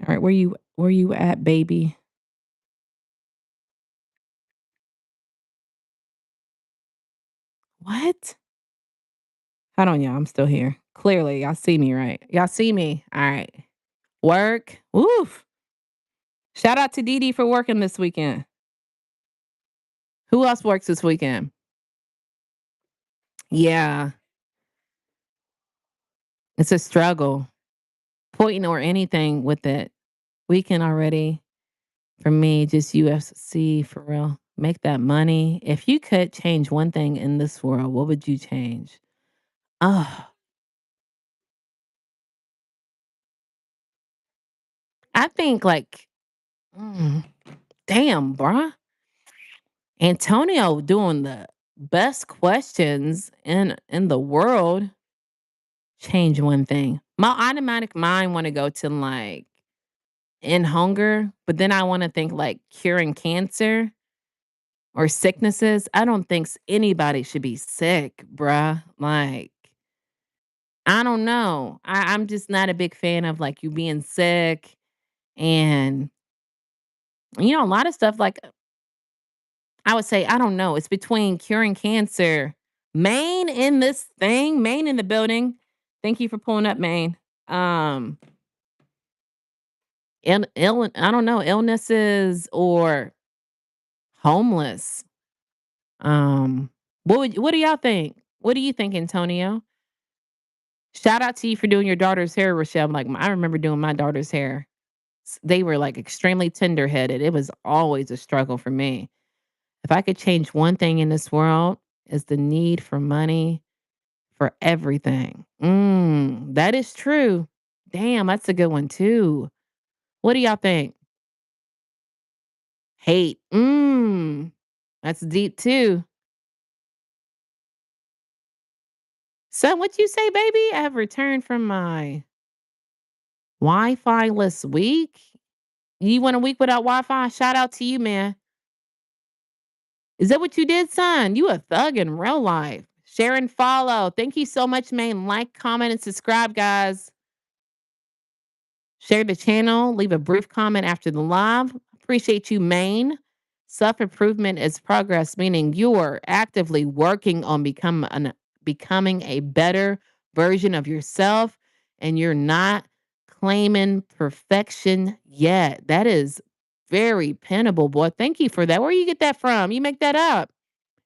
All right, where you at, baby? What? Hold on, y'all. I'm still here. Clearly, y'all see me, right? Y'all see me. All right. Work. Oof. Shout out to Dee Dee for working this weekend. Who else works this weekend? Yeah, it's a struggle. Pointing or anything with it. Weekend already. For me, just UFC for real. Make that money. If you could change one thing in this world, what would you change? Oh, I think like, mm, damn, bruh. Antonio doing the best questions in the world. Change one thing. My automatic mind want to go to like in hunger, but then I want to think like curing cancer or sicknesses. I don't think anybody should be sick, bruh. Like, I don't know. I'm just not a big fan of like you being sick and a lot of stuff like I would say, I don't know. It's between curing cancer. Maine in this thing, Maine in the building. Thank you for pulling up, Maine. Um, I don't know, illnesses or homeless. Um, what do y'all think? What do you think, Antonio? Shout out to you for doing your daughter's hair, Rochelle. Like I remember doing my daughter's hair. They were like extremely tender headed. It was always a struggle for me. If I could change one thing in this world, is the need for money for everything. That is true. Damn, that's a good one too. What do y'all think? Hate. That's deep too. Son, what you say, baby? I have returned from my Wi-Fi-less week? You want a week without Wi-Fi? Shout out to you, man. Is that what you did, son? You a thug in real life. Share and follow. Thank you so much, man. Like, comment, and subscribe, guys. Share the channel. Leave a brief comment after the live. Appreciate you, Maine. Self improvement is progress, meaning you're actively working on becoming a better version of yourself, and you're not claiming perfection yet. That is very pinnable, boy. Thank you for that. Where you get that from? You make that up.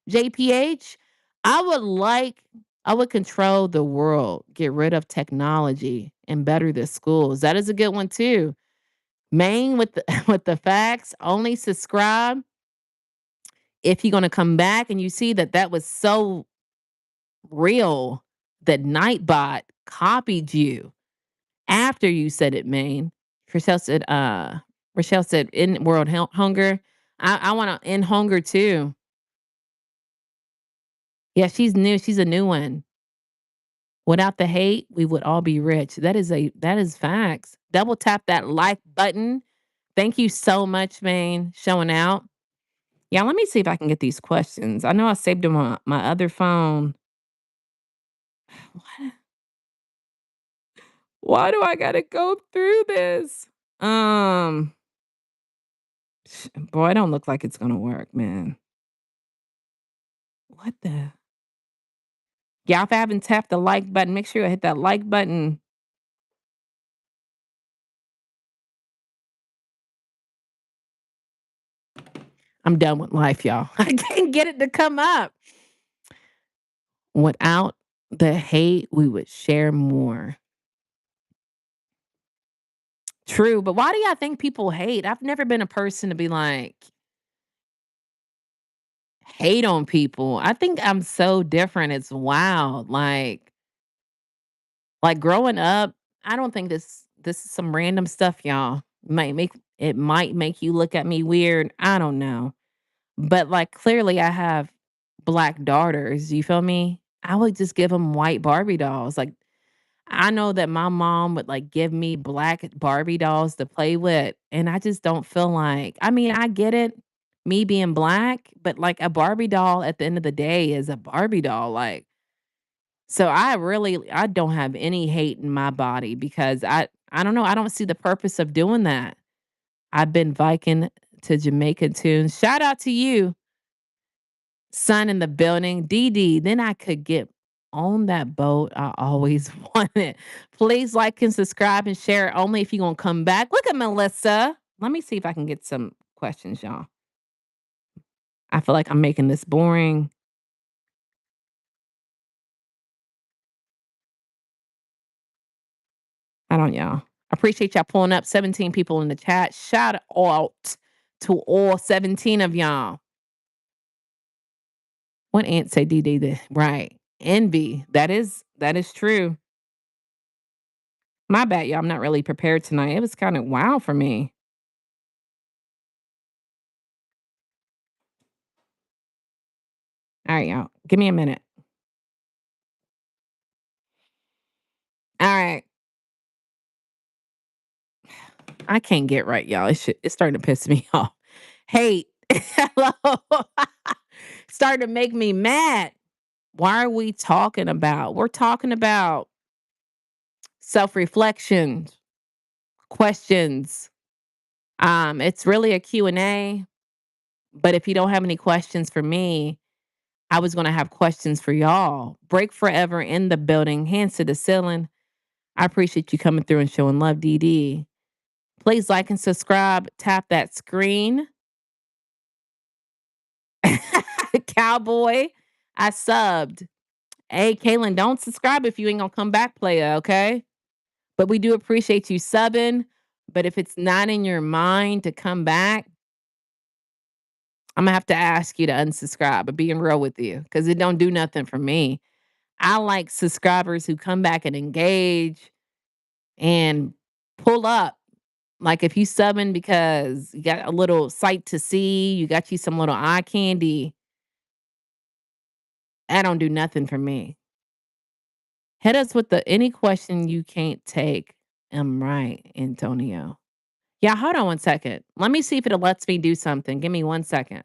JPH, I would like I would control the world, get rid of technology, and better the schools. That is a good one too. Main with the with the facts. Only subscribe if you're gonna come back and you see that that was so real that Nightbot copied you after you said it, Main. Rochelle said, Rochelle said, in world hunger. I want to end hunger too. Yeah, she's new. She's a new one. Without the hate, we would all be rich. That is facts. Double tap that like button. Thank you so much, man, showing out. Yeah, let me see if I can get these questions. I know I saved them on my other phone. What? Why do I gotta go through this? Um, boy, it don't look like it's gonna work, man. What the? Yeah, if I haven't tapped the like button, make sure I hit that like button. I'm done with life, y'all. I can't get it to come up. Without the hate, we would share more. True, but why do y'all think people hate? I've never been a person to be like, hate on people. I think I'm so different. It's wild. Like growing up, I don't think this is some random stuff, y'all. Might make you look at me weird. I don't know. But like clearly I have black daughters. You feel me? I would just give them white Barbie dolls. Like I know that my mom would like give me black Barbie dolls to play with, and I just don't feel like, I mean, I get it, me being black, but like a Barbie doll at the end of the day is a Barbie doll. Like, so I don't have any hate in my body because I don't know, I don't see the purpose of doing that. I've been Viking to Jamaican tunes. Shout out to you, son in the building. DD, then I could get on that boat I always wanted. Please like and subscribe and share only if you're going to come back. Look at Melissa. Let me see if I can get some questions, y'all. I feel like I'm making this boring. I don't, y'all. Appreciate y'all pulling up 17 people in the chat. Shout out to all 17 of y'all. What Aunt say DD? Right. Envy. That is true. My bad, y'all. I'm not really prepared tonight. It was kind of wow for me. All right, y'all. Give me a minute. All right. I can't get right, y'all. It's starting to piss me off. Hate. Hello. Starting to make me mad. Why are we talking about? We're talking about self-reflection, questions. It's really a Q and A. But if you don't have any questions for me, I was going to have questions for y'all. Break forever in the building, hands to the ceiling. I appreciate you coming through and showing love, DD. Please like and subscribe. Tap that screen. Cowboy, I subbed. Hey, Kaylin, don't subscribe if you ain't gonna come back, player, okay? But we do appreciate you subbing. But if it's not in your mind to come back, I'm gonna have to ask you to unsubscribe. But being real with you, because it don't do nothing for me. I like subscribers who come back and engage and pull up. Like if you subbing because you got a little sight to see, you got you some little eye candy, that don't do nothing for me. Hit us with the any question you can't take. am right, Antonio. Yeah, hold on one second. Let me see if it lets me do something. Give me 1 second.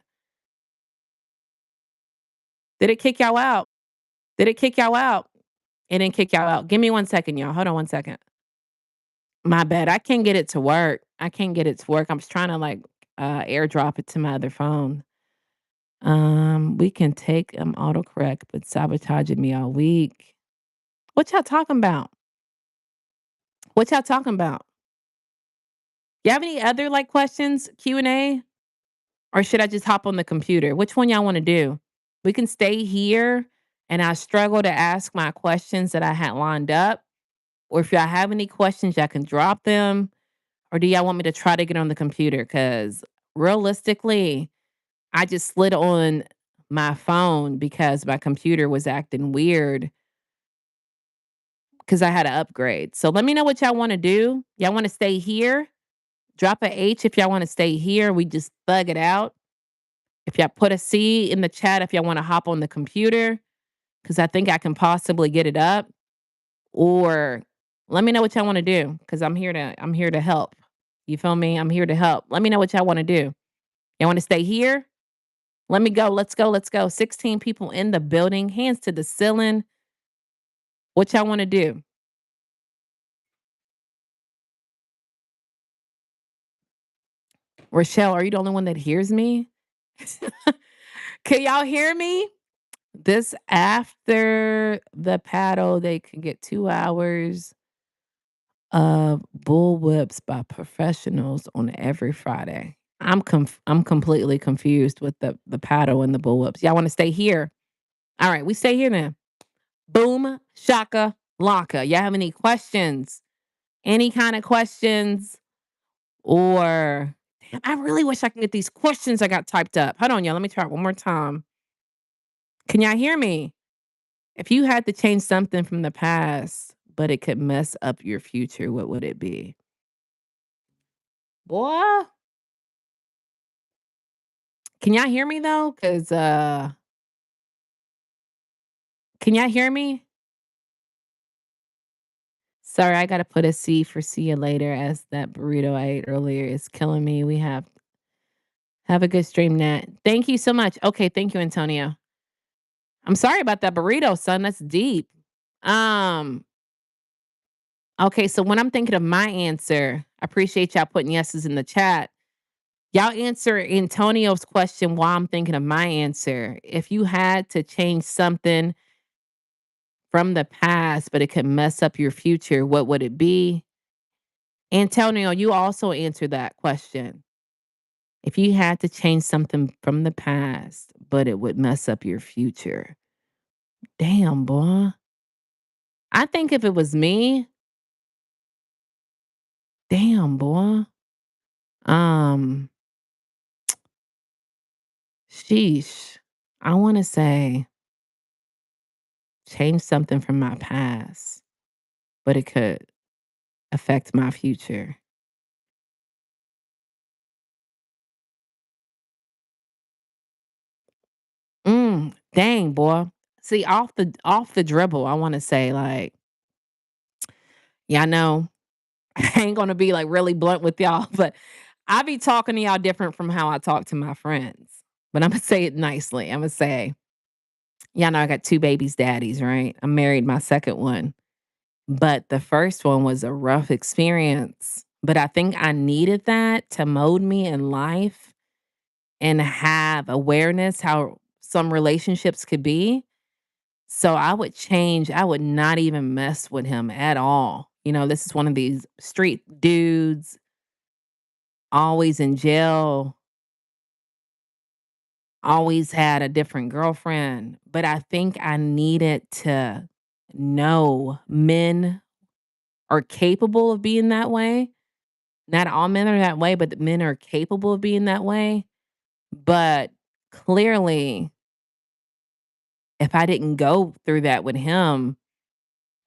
Did it kick y'all out? Did it kick y'all out? It didn't kick y'all out. Give me 1 second, y'all. Hold on 1 second. My bad. I can't get it to work. I can't get it to work. I'm just trying to like airdrop it to my other phone. We can take autocorrect, but sabotaging me all week. What y'all talking about? What y'all talking about? You have any other like questions, Q&A? Or should I just hop on the computer? Which one y'all want to do? We can stay here and I struggle to ask my questions that I had lined up. Or if y'all have any questions, y'all can drop them. Or do y'all want me to try to get on the computer? Because realistically, I just slid on my phone because my computer was acting weird because I had to upgrade. So let me know what y'all want to do. Y'all want to stay here? Drop a H if y'all want to stay here. We just thug it out. If y'all put a C in the chat if y'all want to hop on the computer, because I think I can possibly get it up. Or let me know what y'all want to do. Because I'm here to help. You feel me? I'm here to help. Let me know what y'all want to do. Y'all want to stay here? Let me go. Let's go. Let's go. 16 people in the building. Hands to the ceiling. What y'all want to do? Rochelle, are you the only one that hears me? Can y'all hear me? This after the paddle, they can get 2 hours of bull whips by professionals on every Friday. I'm completely confused with the paddle and the bull whips. Y'all want to stay here? All right, we stay here then. Boom, shaka, laka. Y'all have any questions? Any kind of questions? Or damn, I really wish I can get these questions I got typed up. Hold on, y'all. Let me try it one more time. Can y'all hear me? If you had to change something from the past, but it could mess up your future, what would it be? Boy, can y'all hear me though? Cause can y'all hear me? Sorry, I gotta put a C for see you later as that burrito I ate earlier is killing me. We have a good stream, Nat. Thank you so much. Okay, thank you, Antonio. I'm sorry about that burrito, son. That's deep. Um, okay, so when I'm thinking of my answer, I appreciate y'all putting yeses in the chat. Y'all answer Antonio's question while I'm thinking of my answer. If you had to change something from the past, but it could mess up your future, what would it be? Antonio, you also answered that question. If you had to change something from the past, but it would mess up your future. Damn, boy. I think if it was me, damn, boy. Um, sheesh. I want to say change something from my past, but it could affect my future. Dang, boy. See, off the dribble, I want to say like, yeah, I know I ain't gonna be like really blunt with y'all, but I be talking to y'all different from how I talk to my friends. But I'm gonna say it nicely. I'm gonna say, y'all know I got two babies' daddies, right? I married my second one, but the first one was a rough experience. But I think I needed that to mold me in life and have awareness how some relationships could be. So I would not even mess with him at all. This is one of these street dudes, always in jail, always had a different girlfriend. But I think I needed to know men are capable of being that way. Not all men are that way, but that men are capable of being that way. But clearly, if I didn't go through that with him,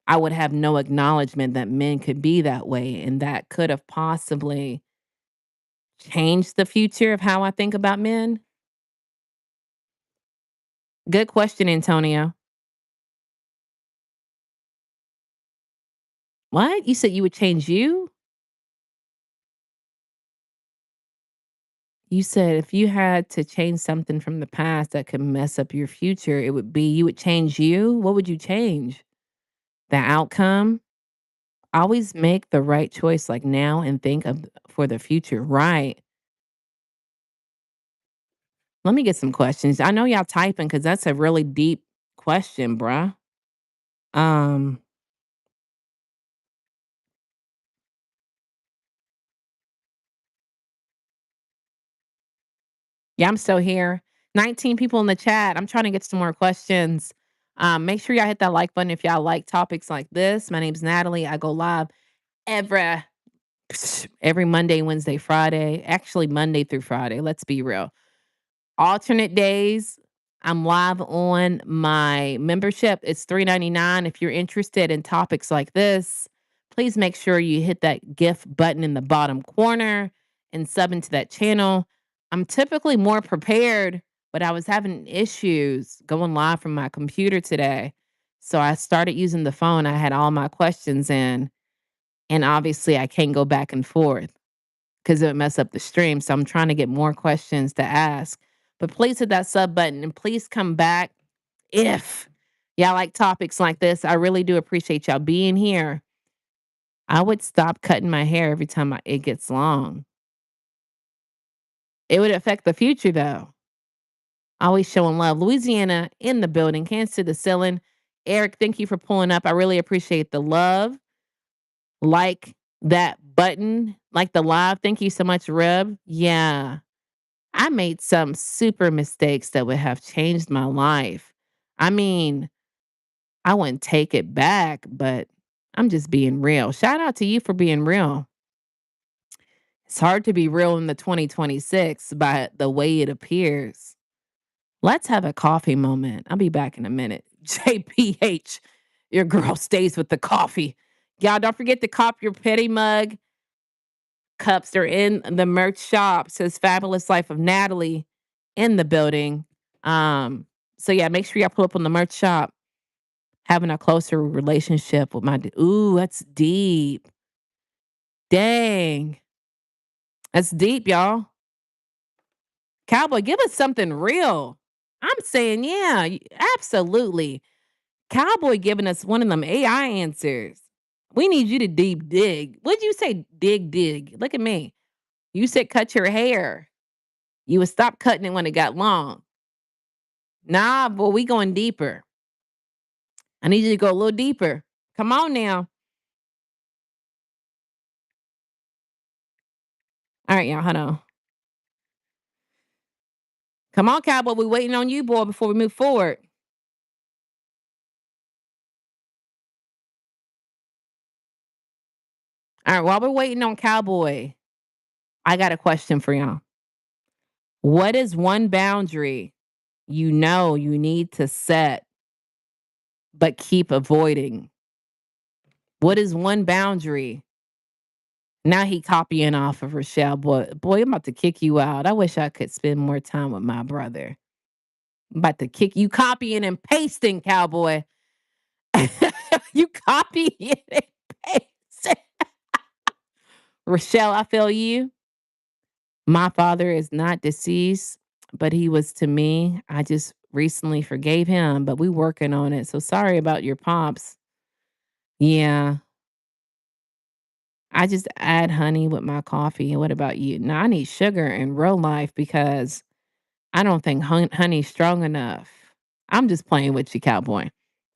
I would have no acknowledgement that men could be that way. And that could have possibly changed the future of how I think about men. Good question, Antonio. What? You said you would change you? You said if you had to change something from the past that could mess up your future, it would be you would change you? What would you change? The outcome? Always make the right choice like now and think of for the future. Right. Let me get some questions. I know y'all typing because that's a really deep question, bruh. Um, yeah, I'm still here. 19 people in the chat. I'm trying to get some more questions. Make sure y'all hit that like button if y'all like topics like this. My name's Natalie. I go live every every Monday, Wednesday, Friday. Actually, Monday through Friday. Let's be real. Alternate days, I'm live on my membership. It's $3.99. If you're interested in topics like this, please make sure you hit that gift button in the bottom corner and sub into that channel. I'm typically more prepared, but I was having issues going live from my computer today. So I started using the phone. I had all my questions in, and obviously I can't go back and forth because it would mess up the stream. So I'm trying to get more questions to ask. But please hit that sub button and please come back if y'all like topics like this. I really do appreciate y'all being here. I would stop cutting my hair every time it gets long. It would affect the future though. Always showing love. Louisiana in the building, hands to the ceiling. Eric, thank you for pulling up. I really appreciate the love. Like that button, like the live. Thank you so much, Reb. Yeah. I made some super mistakes that would have changed my life. I mean, I wouldn't take it back, but I'm just being real. Shout out to you for being real. It's hard to be real in the 2026 by the way it appears. Let's have a coffee moment. I'll be back in a minute. JPH, your girl stays with the coffee. Y'all don't forget to cop your petty mug cups are in the merch shop. Says Fabulous Life of Natalie in the building. Um, so yeah, make sure y'all pull up on the merch shop. Having a closer relationship with ooh, that's deep. Dang. That's deep, y'all. Cowboy, give us something real. I'm saying, yeah, absolutely. Cowboy giving us one of them AI answers. We need you to deep dig. What'd you say? Dig. Look at me. You said cut your hair. You would stop cutting it when it got long. Nah, boy, we going deeper. I need you to go a little deeper. Come on now. All right, y'all, hold on. Come on, Cowboy. We waiting on you, boy, before we move forward. All right, while we're waiting on Cowboy, I got a question for y'all. What is one boundary you know you need to set but keep avoiding? What is one boundary? Now he copying off of Rochelle. Boy, I'm about to kick you out. I wish I could spend more time with my brother. I'm about to kick you copying and pasting, Cowboy. You copying and pasting. Rochelle, I feel you. My father is not deceased, but he was to me. I just recently forgave him, but we working on it. So sorry about your pops. Yeah. I just add honey with my coffee. And what about you? Now I need sugar in real life because I don't think honey's strong enough. I'm just playing with you, cowboy.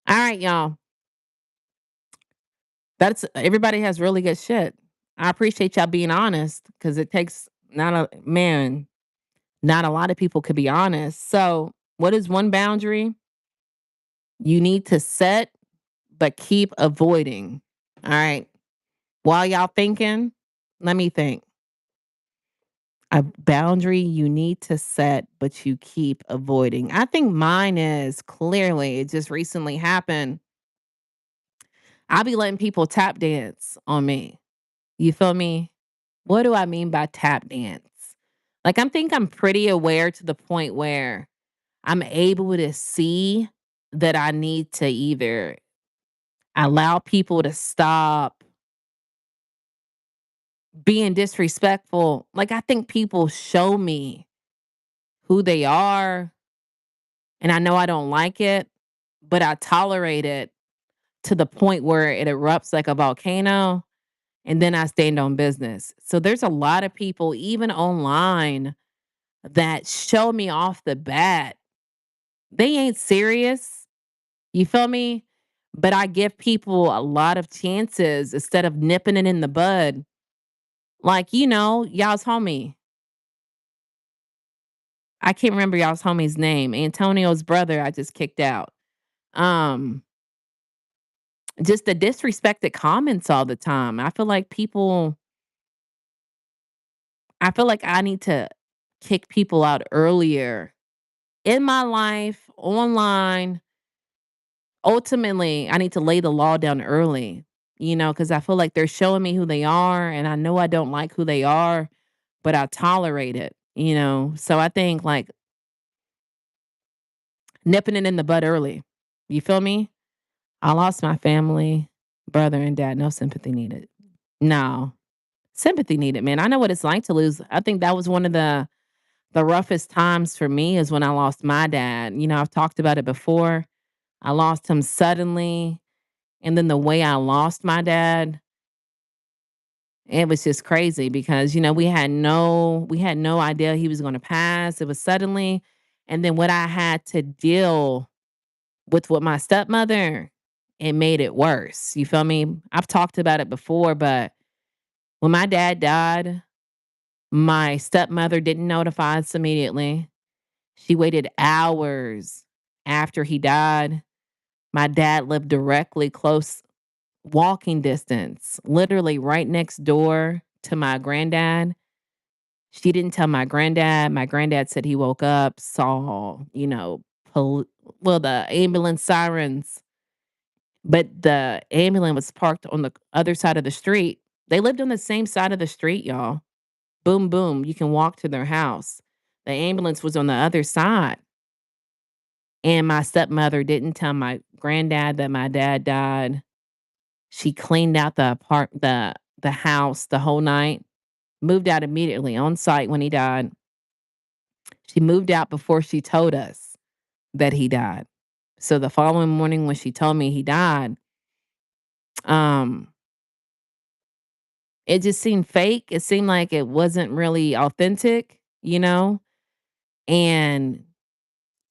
All right, y'all. That's everybody has really good shit. I appreciate y'all being honest because it takes not a man, not a lot of people could be honest. So, what is one boundary you need to set but keep avoiding? All right. While y'all thinking, let me think. A boundary you need to set but you keep avoiding. I think mine is clearly it just recently happened. I'll be letting people tap dance on me. You feel me? What do I mean by tap dance? Like I'm pretty aware to the point where I'm able to see that I need to either allow people to stop being disrespectful. Like, I think people show me who they are, and I know I don't like it, but I tolerate it to the point where it erupts like a volcano, and then I stand on business. So there's a lot of people, even online, that show me off the bat. They ain't serious. You feel me? But I give people a lot of chances instead of nipping it in the bud. Like, y'all's homie. I can't remember y'all's homie's name. Antonio's brother, I just kicked out. Um, just the disrespected comments all the time. I feel like I need to kick people out earlier in my life, online. Ultimately, I need to lay the law down early, because I feel like they're showing me who they are, and I know I don't like who they are, but I tolerate it. So I think like nipping it in the bud early. You feel me? I lost my family, brother and dad. No sympathy needed. No sympathy needed, man. I know what it's like to lose. I think that was one of the roughest times for me is when I lost my dad. I've talked about it before. I lost him suddenly, and then the way I lost my dad, it was just crazy because we had no idea he was going to pass. It was suddenly, and then what I had to deal with my stepmother, it made it worse. You feel me? I've talked about it before, but when my dad died, my stepmother didn't notify us immediately. She waited hours after he died. My dad lived directly close, walking distance, literally right next door to my granddad. She didn't tell my granddad. My granddad said he woke up, saw, the ambulance sirens, but the ambulance was parked on the other side of the street. They lived on the same side of the street, y'all. Boom, boom. You can walk to their house. The ambulance was on the other side. And my stepmother didn't tell my granddad that my dad died. She cleaned out the house the whole night, moved out immediately on site when he died. She moved out before she told us that he died. So the following morning when she told me he died, um, it just seemed fake. It seemed like it wasn't really authentic. And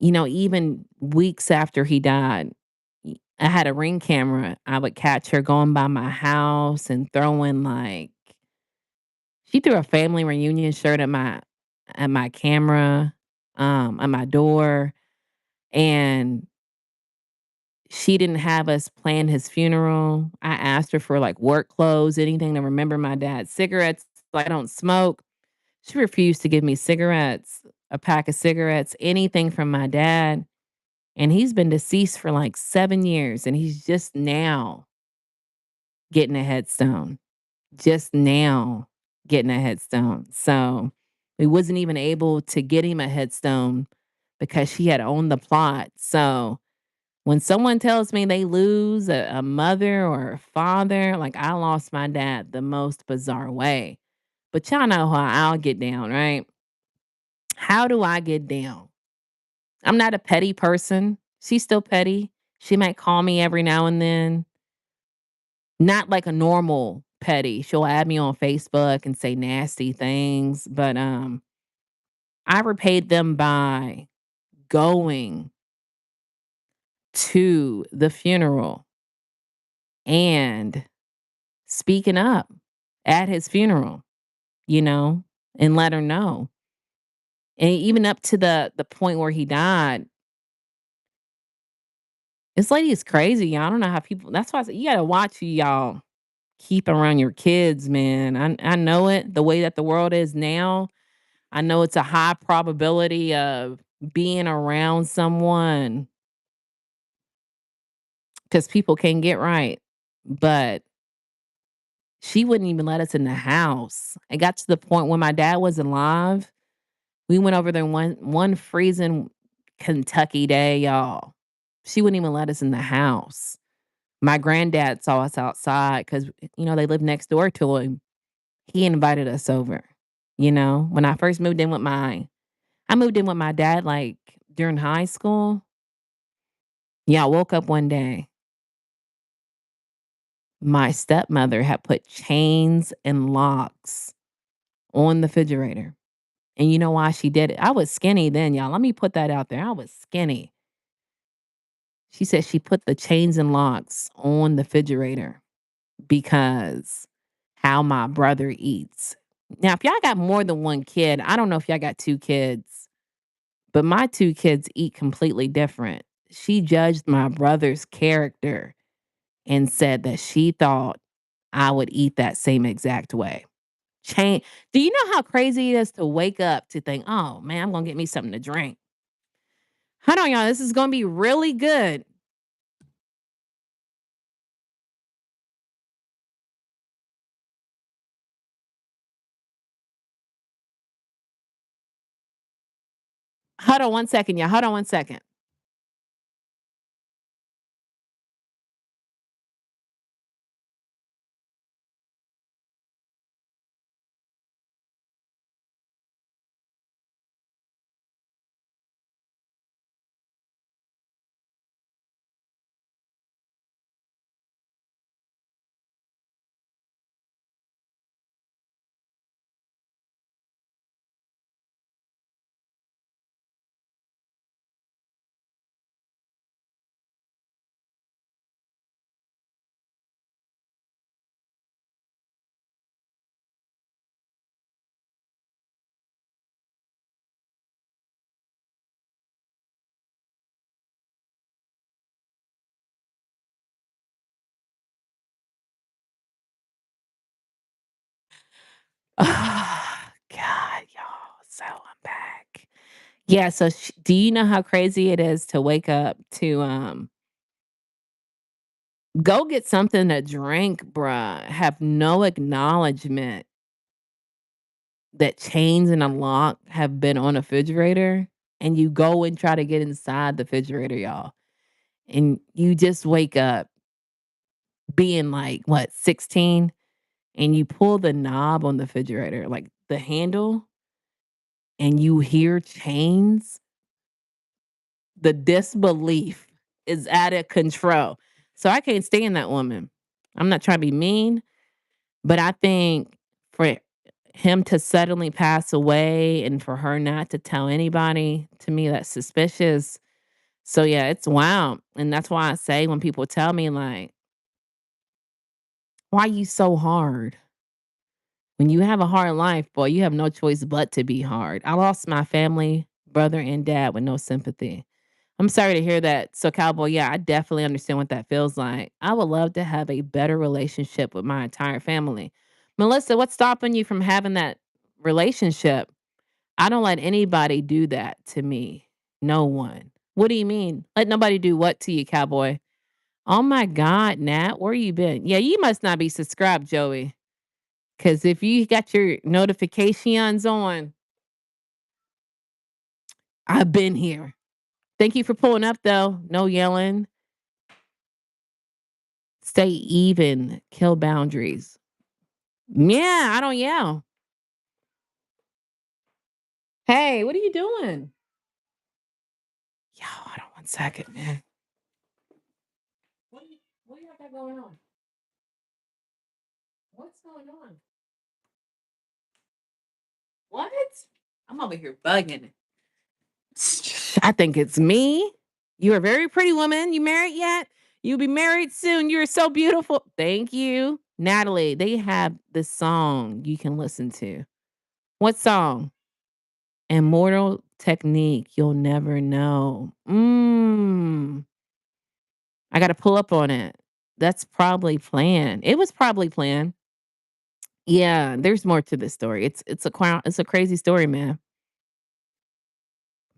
even weeks after he died, I had a ring camera. I would catch her going by my house and throwing she threw a family reunion shirt at my camera, at my door, and she didn't have us plan his funeral. I asked her for like work clothes, anything to remember my dad. Cigarettes, like I don't smoke. She refused to give me cigarettes, a pack of cigarettes, anything from my dad. And he's been deceased for like 7 years, and he's just now getting a headstone. Just now getting a headstone. So we wasn't even able to get him a headstone because she had owned the plot. So when someone tells me they lose a mother or a father, like I lost my dad the most bizarre way. But y'all know how I'll get down, right? How do I get down? I'm not a petty person. She's still petty. She might call me every now and then. Not like a normal petty. She'll add me on Facebook and say nasty things, but I repaid them by going to the funeral and speaking up at his funeral, you know, and let her know. And even up to the point where he died, this lady is crazy. Y'all. I don't know how people. That's why I said you gotta watch who y'all keep around your kids, man. I know it. The way that the world is now, I know it's a high probability of being around someone because people can get right. But she wouldn't even let us in the house. It got to the point when my dad was alive. We went over there one freezing Kentucky day, y'all. She wouldn't even let us in the house. My granddad saw us outside because they lived next door to him. he invited us over. When I first moved in with my I moved in with my dad like during high school. Yeah, I woke up one day. My stepmother had put chains and locks on the refrigerator. And you know why she did it? I was skinny then, y'all. Let me put that out there. I was skinny. She said she put the chains and locks on the refrigerator because how my brother eats. Now, if y'all got more than one kid, I don't know if y'all got two kids, but my two kids eat completely different. She judged my brother's character and said that she thought I would eat that same exact way. Chain Do you know how crazy it is to wake up to think, "Oh, man, I'm gonna get me something to drink." Hold on, y'all. This is gonna be really good. Hold on one second, y'all. Hold on one second. Oh, God, y'all. So I'm back. Yeah, so do you know how crazy it is to wake up to go get something to drink, bruh, have no acknowledgement that chains and a lock have been on a refrigerator, and you go and try to get inside the refrigerator, y'all, and you just wake up being like, what, 16, and you pull the knob on the refrigerator, like the handle, and you hear chains. The disbelief is out of control. So I can't stand that woman. I'm not trying to be mean, but I think for him to suddenly pass away and for her not to tell anybody, to me, that's suspicious. So yeah, it's wild. And that's why I say when people tell me, like, why you so hard? When you have a hard life, boy, you have no choice but to be hard. I lost my family, brother and dad with no sympathy. I'm sorry to hear that. So, Cowboy, yeah, I definitely understand what that feels like. I would love to have a better relationship with my entire family. Melissa, what's stopping you from having that relationship? I don't let anybody do that to me. No one. What do you mean? Let nobody do what to you, Cowboy? Oh my God, Nat, where you been? Yeah, you must not be subscribed, Joey. Because if you got your notifications on, I've been here. Thank you for pulling up, though. No yelling. Stay even. Kill boundaries. Yeah, I don't yell. Hey, what are you doing? Yo, hold on one second, man. What do you got going on? What's going on? What? I'm over here bugging. I think it's me. You're a very pretty woman. You married yet? You'll be married soon. You're so beautiful. Thank you. Natalie, they have this song you can listen to. What song? Immortal Technique. You'll never know. I gotta pull up on it. That's probably planned. It was probably planned. Yeah, there's more to this story. It's a crazy story, man.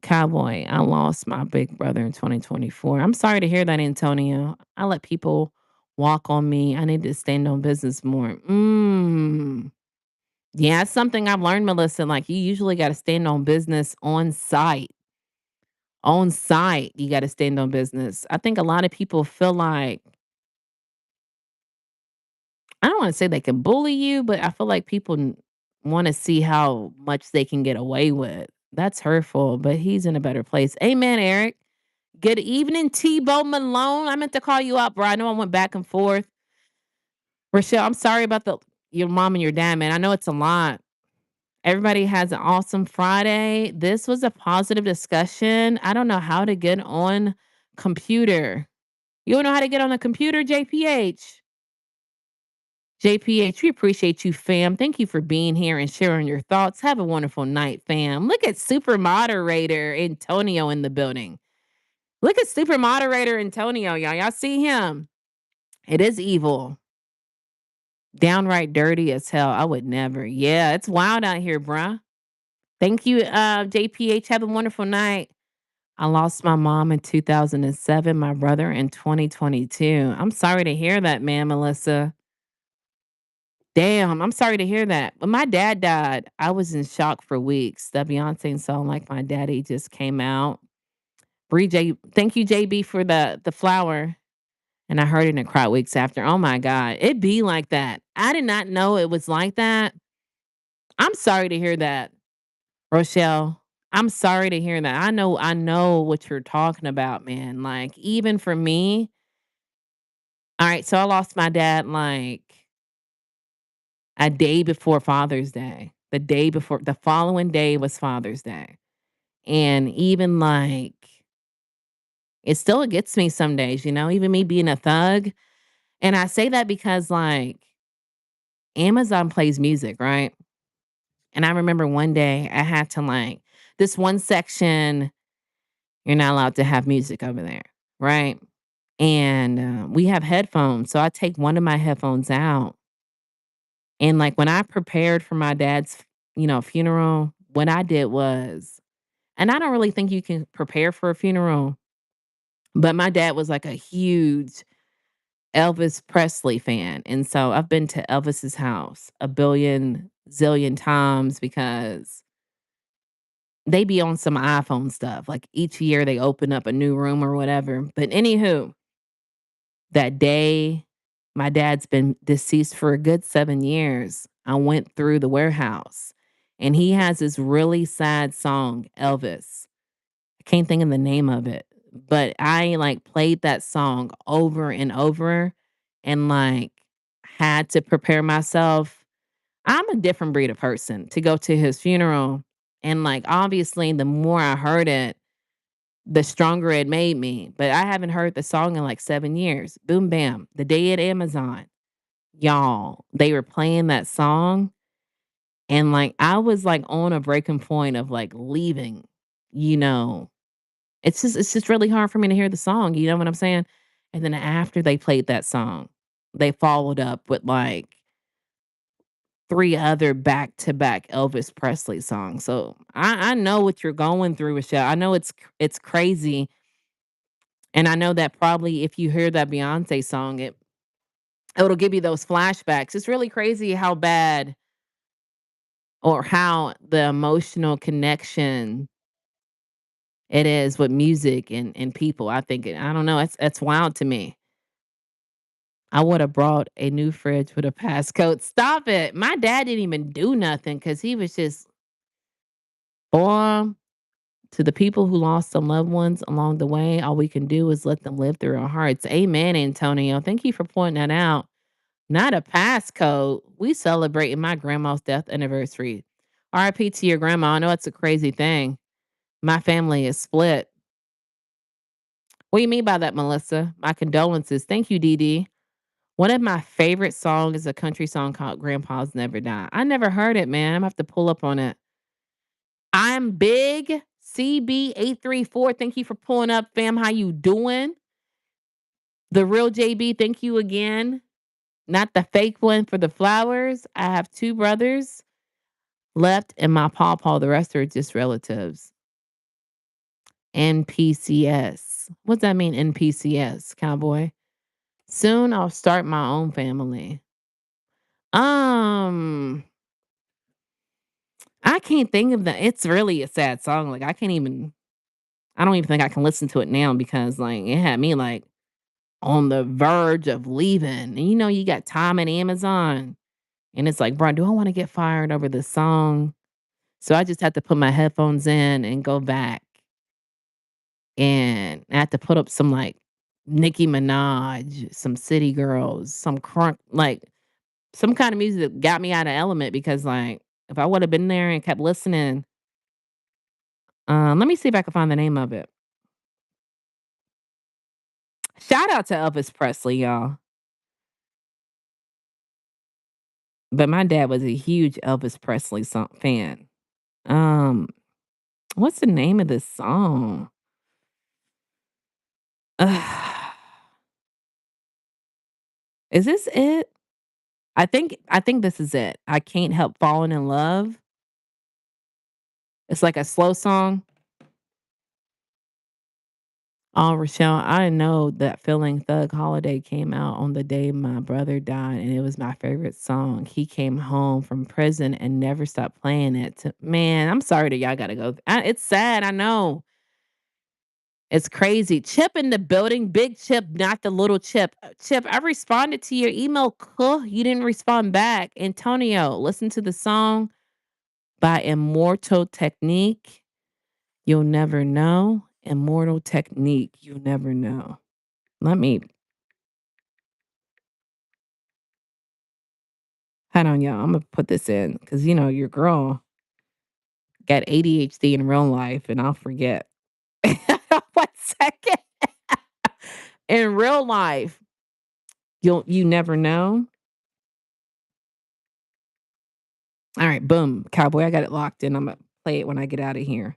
Cowboy, I lost my big brother in 2024. I'm sorry to hear that, Antonio. I let people walk on me. I need to stand on business more. Yeah, it's something I've learned, Melissa. Like you usually got to stand on business on site. On site, you got to stand on business. I think a lot of people feel like I don't want to say they can bully you, but I feel like people want to see how much they can get away with. That's hurtful, but he's in a better place. Amen, Eric. Good evening, Tebow Malone. I meant to call you up, bro. I know I went back and forth. Rochelle, I'm sorry about the your mom and your dad, man. I know it's a lot. Everybody has an awesome Friday. This was a positive discussion. I don't know how to get on computer. You don't know how to get on a computer, JPH? JPH, we appreciate you, fam. Thank you for being here and sharing your thoughts. Have a wonderful night, fam. Look at super moderator Antonio in the building. Look at super moderator Antonio, y'all. Y'all see him? It is evil. Downright dirty as hell. I would never. Yeah, it's wild out here, bruh. Thank you, JPH. Have a wonderful night. I lost my mom in 2007, my brother in 2022. I'm sorry to hear that, man, Melissa. Damn, I'm sorry to hear that. When my dad died, I was in shock for weeks. That Beyonce song, Like My Daddy, just came out. Bree J, thank you, JB, for the flower. And I heard it and cried weeks after. Oh my God. It be like that. I did not know it was like that. I'm sorry to hear that, Rochelle. I'm sorry to hear that. I know what you're talking about, man. Like, even for me, all right, so I lost my dad like a day before Father's Day. The day before, the following day was Father's Day. And even like, it still gets me some days, even me being a thug. And I say that because like Amazon plays music, right? And I remember one day I had to like, this one section, you're not allowed to have music over there, right? And we have headphones. So I take one of my headphones out. And like when I prepared for my dad's, funeral, what I did was, and I don't really think you can prepare for a funeral, but my dad was like a huge Elvis Presley fan. And so I've been to Elvis's house a billion zillion times because they be on some iPhone stuff. Like each year they open up a new room or whatever. But anywho, that day, my dad's been deceased for a good 7 years. I went through the warehouse and he has this really sad song, Elvis. I can't think of the name of it, but I like played that song over and over and like had to prepare myself. I'm a different breed of person to go to his funeral. And like, obviously, the more I heard it, the stronger it made me. But I haven't heard the song in like 7 years. Boom, bam. The day at Amazon, y'all, they were playing that song. And like, I was like on a breaking point of like leaving, you know. It's just really hard for me to hear the song. You know what I'm saying? And then after they played that song, they followed up with like 3 other back-to-back Elvis Presley songs. So I know what you're going through, Michelle. I know it's crazy, and I know that probably if you hear that Beyonce song, it'll give you those flashbacks. It's really crazy how bad or how the emotional connection it is with music and people. I don't know, it's wild to me. I would have brought a new fridge with a passcode. Stop it. My dad didn't even do nothing because he was just, boy. To the people who lost some loved ones along the way, all we can do is let them live through our hearts. Amen, Antonio. Thank you for pointing that out. Not a passcode. We celebrating my grandma's death anniversary. RIP to your grandma. I know it's a crazy thing. My family is split. What do you mean by that, Melissa? My condolences. Thank you, Dee Dee. One of my favorite songs is a country song called Grandpa's Never Die. I never heard it, man. I'm gonna have to pull up on it. I'm big. CB834. Thank you for pulling up, fam. How you doing? The real JB, thank you again. Not the fake one for the flowers. I have two brothers left and my pawpaw. The rest are just relatives. NPCS. What's that mean, NPCS, cowboy? Soon I'll start my own family. Um, I can't think of that. It's really a sad song. I don't even think I can listen to it now because like it had me like on the verge of leaving. And you got time at Amazon. And it's like, bro, do I want to get fired over this song? So I just had to put my headphones in and go back. And I had to put up some like Nicki Minaj, some City Girls, some crunk, like some kind of music that got me out of element because like if I would have been there and kept listening, let me see if I can find the name of it. Shout out to Elvis Presley, y'all. But my dad was a huge Elvis Presley fan. Um, what's the name of this song? Ugh. Is this it? I think this is it. I can't help falling in love. It's like a slow song. Oh, Rochelle, I know that feeling Thug Holiday came out on the day my brother died, and it was my favorite song. He came home from prison and never stopped playing it. Man, I'm sorry that y'all gotta go. It's sad. I know. It's crazy. Chip in the building. Big Chip, not the little Chip. Chip, I responded to your email. Cool. You didn't respond back. Antonio, listen to the song by Immortal Technique. You'll never know. Immortal Technique. You'll never know. Let me hold on, y'all. I'm gonna put this in because your girl got ADHD in real life, and I'll forget. 1 second. In real life, you never know. All right, boom, cowboy. I got it locked in. I'm gonna play it when I get out of here.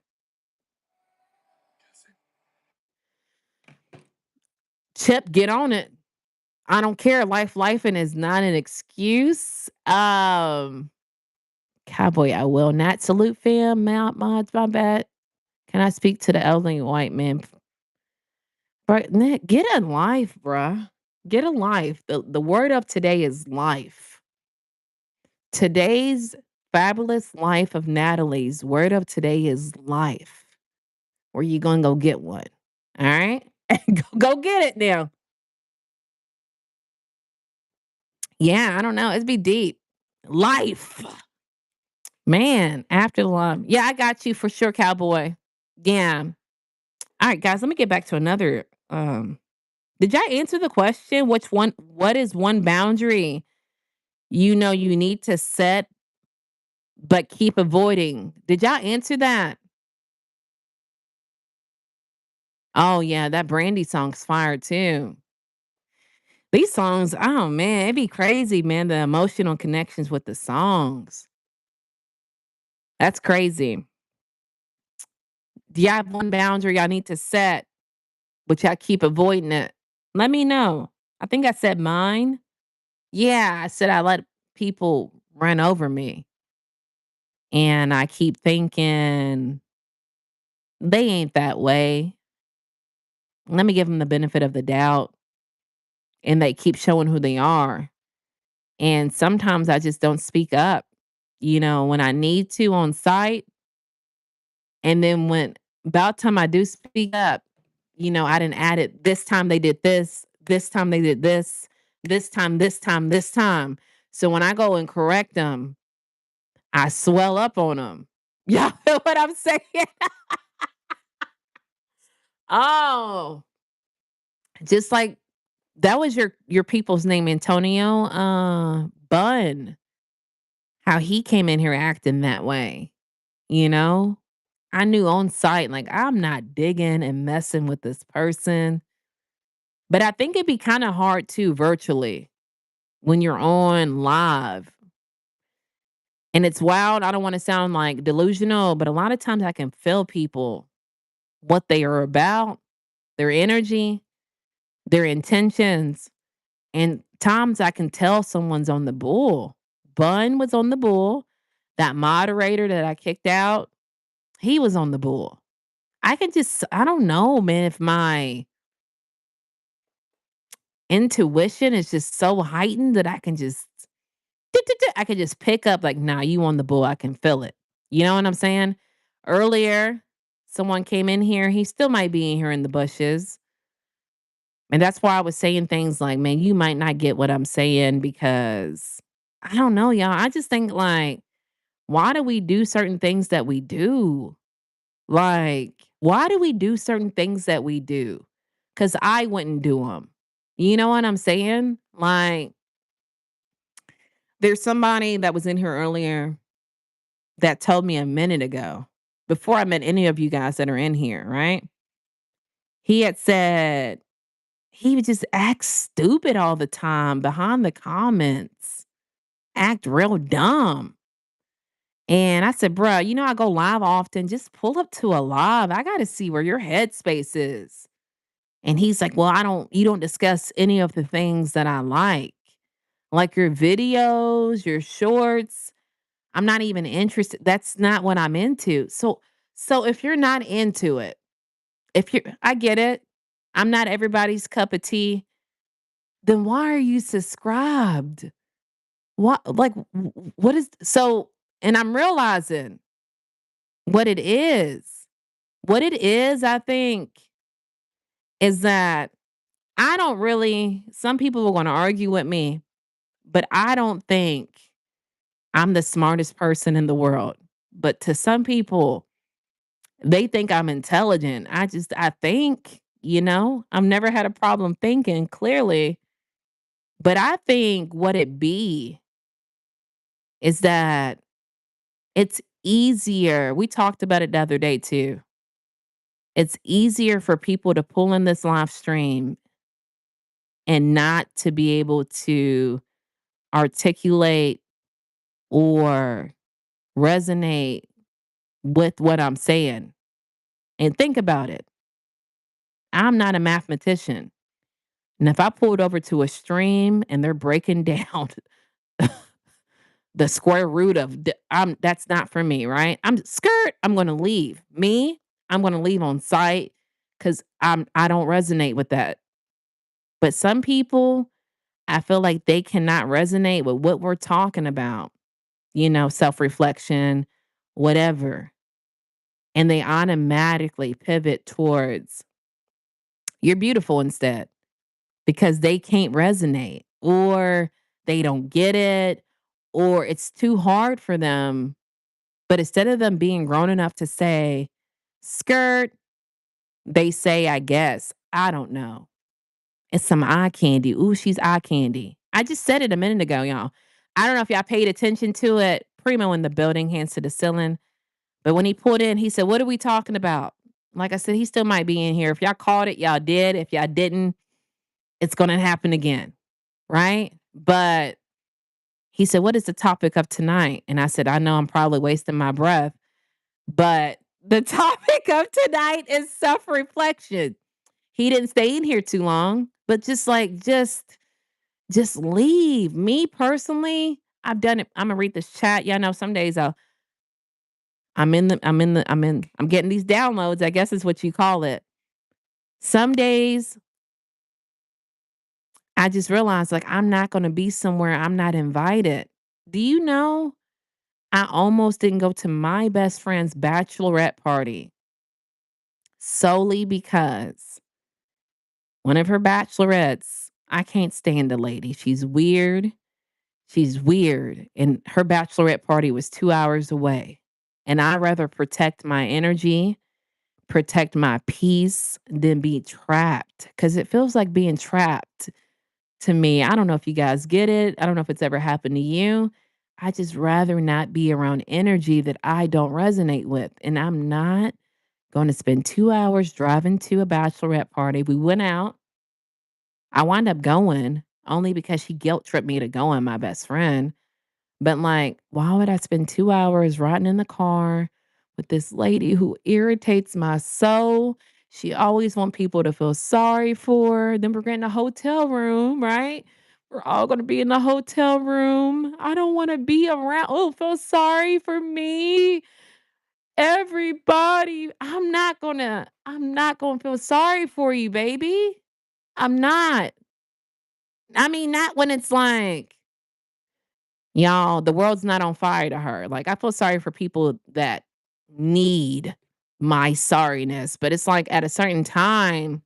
Chip, get on it. I don't care. Life and is not an excuse. Cowboy, I will not salute fam. Mount mods, my bad. Can I speak to the elderly white man? But Nick, get a life, bruh. Get a life. The word of today is life. Today's fabulous life of Natalie's word of today is life. Where you gonna go get one? All right, go get it now. Yeah, I don't know. It's be deep. Life, man. After love. Yeah, I got you for sure, cowboy. Yeah. All right, guys. Let me get back to another. Did y'all answer the question? Which one? What is one boundary you need to set but keep avoiding? Did y'all answer that? Oh yeah, that Brandy song's fire too. These songs, oh man, it'd be crazy, man. The emotional connections with the songs. That's crazy. Do y'all have one boundary y'all need to set, but y'all keep avoiding it? Let me know. I think I said mine. Yeah, I said I let people run over me. And I keep thinking they ain't that way. Let me give them the benefit of the doubt. And they keep showing who they are. And sometimes I just don't speak up, when I need to on site. And then when about time I do speak up, I didn't add it. This time they did this time they did this time. So when I go and correct them, I swell up on them. Y'all feel what I'm saying? Oh, just like that was your people's name, Antonio Bun. How he came in here acting that way, you know? I knew on sight, like, I'm not digging and messing with this person. But I think it'd be kind of hard too virtually when you're on live. And it's wild. I don't want to sound like delusional, but a lot of times I can feel people, what they are about, their energy, their intentions. And times I can tell someone's on the bull. Bun was on the bull. That moderator that I kicked out, he was on the bull. I don't know, man, if my intuition is just so heightened that I can just I can just pick up like, nah, you on the bull. I can feel it. You know what I'm saying? Earlier, someone came in here. He still might be in here in the bushes. And that's why I was saying things like, man, you might not get what I'm saying because I don't know, y'all. I just think like, why do we do certain things that we do? Like, why do we do certain things that we do? Because I wouldn't do them. You know what I'm saying? Like, there's somebody that was in here earlier that told me a minute ago, before I met any of you guys that are in here, right? He had said he would just act stupid all the time behind the comments, act real dumb. And I said, bruh, you know, I go live often. Just pull up to a live. I got to see where your headspace is. And he's like, well, you don't discuss any of the things that I like your videos, your shorts. I'm not even interested. That's not what I'm into. So if you're not into it, I get it. I'm not everybody's cup of tea. Then why are you subscribed? What is so? And I'm realizing what it is. What it is, I think, is that I don't really. Some people are going to argue with me, but I don't think I'm the smartest person in the world. But to some people, they think I'm intelligent. I think, I've never had a problem thinking clearly, but I think what it be is that it's easier. We talked about it the other day too. It's easier for people to pull in this live stream and not to be able to articulate or resonate with what I'm saying. And think about it. I'm not a mathematician. And if I pulled over to a stream and they're breaking down the square root of that's not for me, right? I'm skirt, I'm going to leave. I'm going to leave on site cuz I don't resonate with that. But some people, I feel like they cannot resonate with what we're talking about, self-reflection, whatever. And they automatically pivot towards you're beautiful instead because they can't resonate or they don't get it or it's too hard for them. But instead of them being grown enough to say, skirt, they say, I guess, I don't know. It's some eye candy. Ooh, she's eye candy. I just said it a minute ago, y'all. I don't know if y'all paid attention to it. Primo in the building, hands to the ceiling. But when he pulled in, he said, what are we talking about? Like I said, he still might be in here. If y'all caught it, y'all did. If y'all didn't, it's going to happen again. Right. But he said, what is the topic of tonight? And I said, I know I'm probably wasting my breath, but the topic of tonight is self reflection. He didn't stay in here too long, but just leave. Me personally, I've done it. I'm gonna read this chat. Y'all know some days I'm getting these downloads, I guess is what you call it. Some days I just realized like I'm not gonna be somewhere I'm not invited. Do you know I almost didn't go to my best friend's bachelorette party solely because one of her bachelorettes, I can't stand the lady. She's weird. She's weird. And her bachelorette party was 2 hours away. And I rather protect my energy, protect my peace than be trapped because it feels like being trapped to me. I don't know if you guys get it. I don't know if it's ever happened to you. I just rather not be around energy that I don't resonate with. And I'm not going to spend 2 hours driving to a bachelorette party. We went out. I wound up going only because she guilt tripped me to go on my best friend. But like, why would I spend 2 hours riding in the car with this lady who irritates my soul? She always want people to feel sorry for her. Then we're getting a hotel room, right? We're all gonna be in the hotel room. I don't want to be around. Oh, feel sorry for me. Everybody, I'm not gonna feel sorry for you, baby. I'm not. I mean, not when it's like, y'all, the world's not on fire to her. Like, I feel sorry for people that need my sorriness, but it's like at a certain time,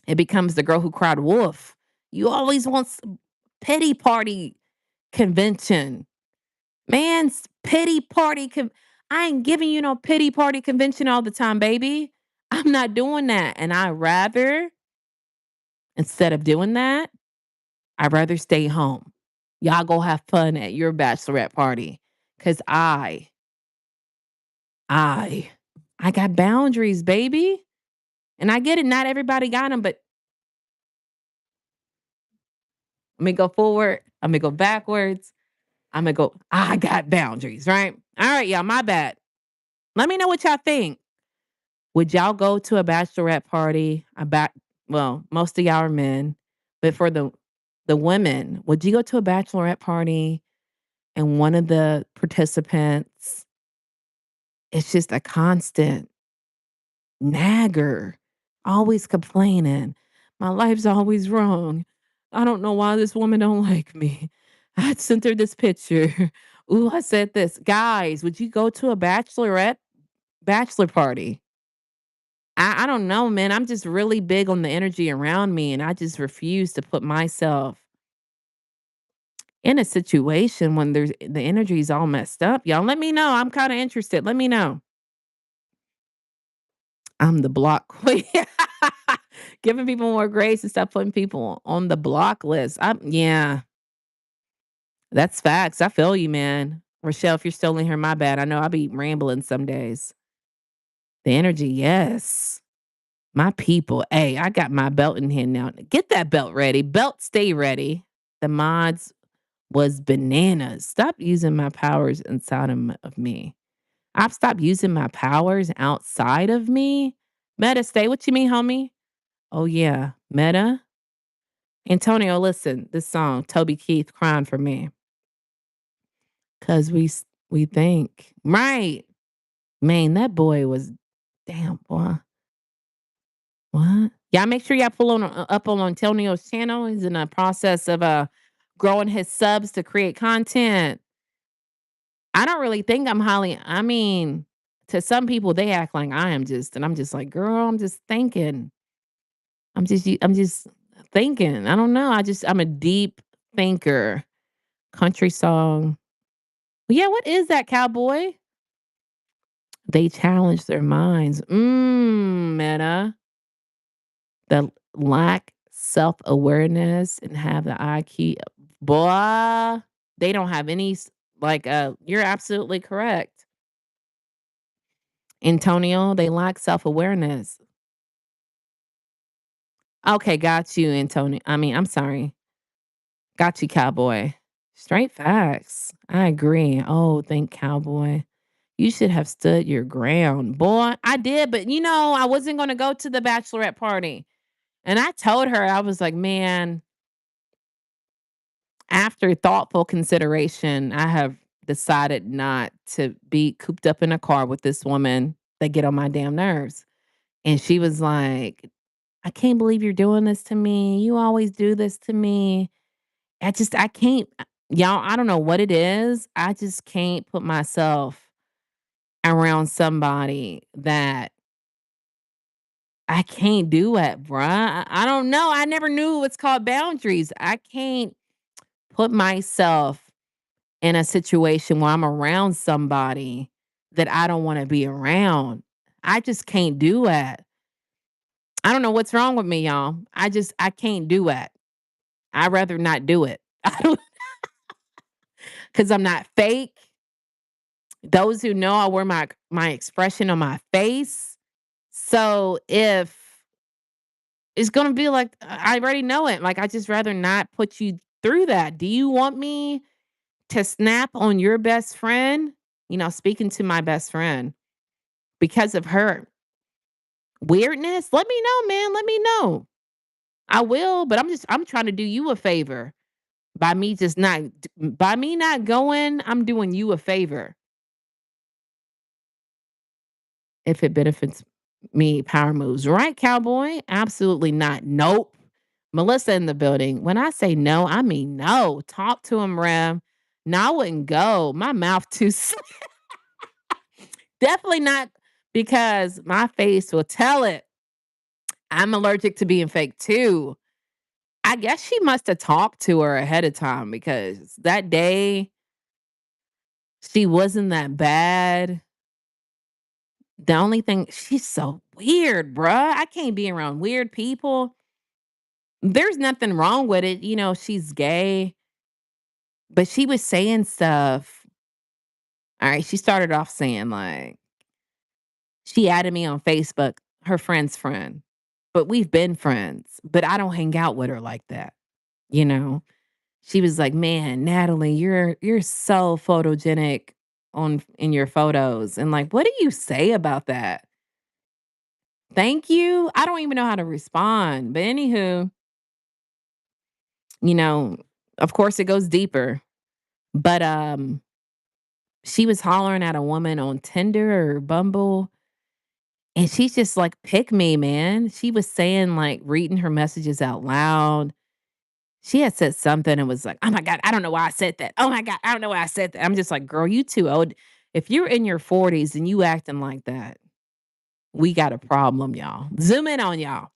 It becomes the girl who cried wolf. You always want pity party convention. Man's pity party. I ain't giving you no pity party convention all the time, baby. I'm not doing that. And I rather, instead of doing that, I'd rather stay home. Y'all go have fun at your bachelorette party. Cause I, I got boundaries, baby. And I get it. Not everybody got them, but let me go forward. I'm gonna go backwards. I'm gonna go. I got boundaries, right? All right, y'all. My bad. Let me know what y'all think. Would y'all go to a bachelorette party? Well, most of y'all are men, but for the women, would you go to a bachelorette party and one of the participants is just a constant nagger, always complaining. My life's always wrong. I don't know why this woman don't like me. I sent her this picture. Ooh, I said this. Guys, would you go to a bachelor party? I don't know, man. I'm just really big on the energy around me, and I just refuse to put myself in a situation when the energy's all messed up. Y'all let me know. I'm kind of interested. Let me know. I'm the block queen. Giving people more grace and stop putting people on the block list. Yeah, that's facts. I feel you, man. Rochelle, if you're still in here, my bad. I know I'll be rambling some days. The energy, yes. My people. Hey, I got my belt in hand now. Get that belt ready. Belt stay ready. The mods was bananas. Stop using my powers inside of me. I've stopped using my powers outside of me. Meta, stay. What you mean, homie? Oh, yeah. Meta. Antonio, listen, this song, Toby Keith crying for me. Cause we think. Right. Man, that boy was damn boy. What? Yeah, make sure y'all pull on up on Antonio's channel. He's in a process of growing his subs to create content. I don't really think I'm highly. I mean, to some people they act like I am just, and I'm just like, girl, I'm just thinking. I'm just thinking. I don't know. I'm a deep thinker. Country song. Yeah, what is that, cowboy? They challenge their minds. Meta. The lack self-awareness and have the IQ. Boy, they don't have any you're absolutely correct. Antonio, they lack self-awareness. Okay, got you, Antonio. I mean, I'm sorry. Got you, cowboy. Straight facts. I agree. Oh, thank cowboy. You should have stood your ground. Boy, I did, but I wasn't going to go to the bachelorette party. And I told her, I was like, man, after thoughtful consideration, I have decided not to be cooped up in a car with this woman that get on my damn nerves. And she was like, I can't believe you're doing this to me. You always do this to me. I can't, y'all, I don't know what it is. I just can't put myself around somebody that I can't do it, bruh. I don't know. I never knew it's called boundaries. I can't put myself in a situation where I'm around somebody that I don't want to be around. I just can't do it. I don't know what's wrong with me, y'all. I can't do it. I'd rather not do it. I don't because I'm not fake. Those who know I wear my expression on my face. So if it's gonna be like I already know it. Like I just rather not put you through that. Do you want me to snap on your best friend? Speaking to my best friend because of her weirdness. Let me know, man. Let me know. I will, but I'm trying to do you a favor by me not going. I'm doing you a favor. If it benefits me, power moves. Right, cowboy? Absolutely not. Nope. Melissa in the building. When I say no, I mean no. Talk to him, Rev. No, I wouldn't go. My mouth too. Definitely not because my face will tell it. I'm allergic to being fake too. I guess she must have talked to her ahead of time because that day she wasn't that bad. The only thing she's so weird, bruh. I can't be around weird people. There's nothing wrong with it. She's gay, but she was saying stuff. All right, she started off saying like she added me on Facebook, her friend's friend. But we've been friends, but I don't hang out with her like that, you know? She was like, "Man, Natalie, you're so photogenic on in your photos." And like, "What do you say about that?" Thank you. I don't even know how to respond. But anywho, you know, of course it goes deeper. But she was hollering at a woman on Tinder or Bumble, and she's just like, "Pick me, man." She was saying like reading her messages out loud. She had said something and was like, "Oh my god, I don't know why I said that. Oh my god, I don't know why I said that." I'm just like, "Girl, you too old. If you're in your 40s and you acting like that, we got a problem, y'all. Zoom in on y'all.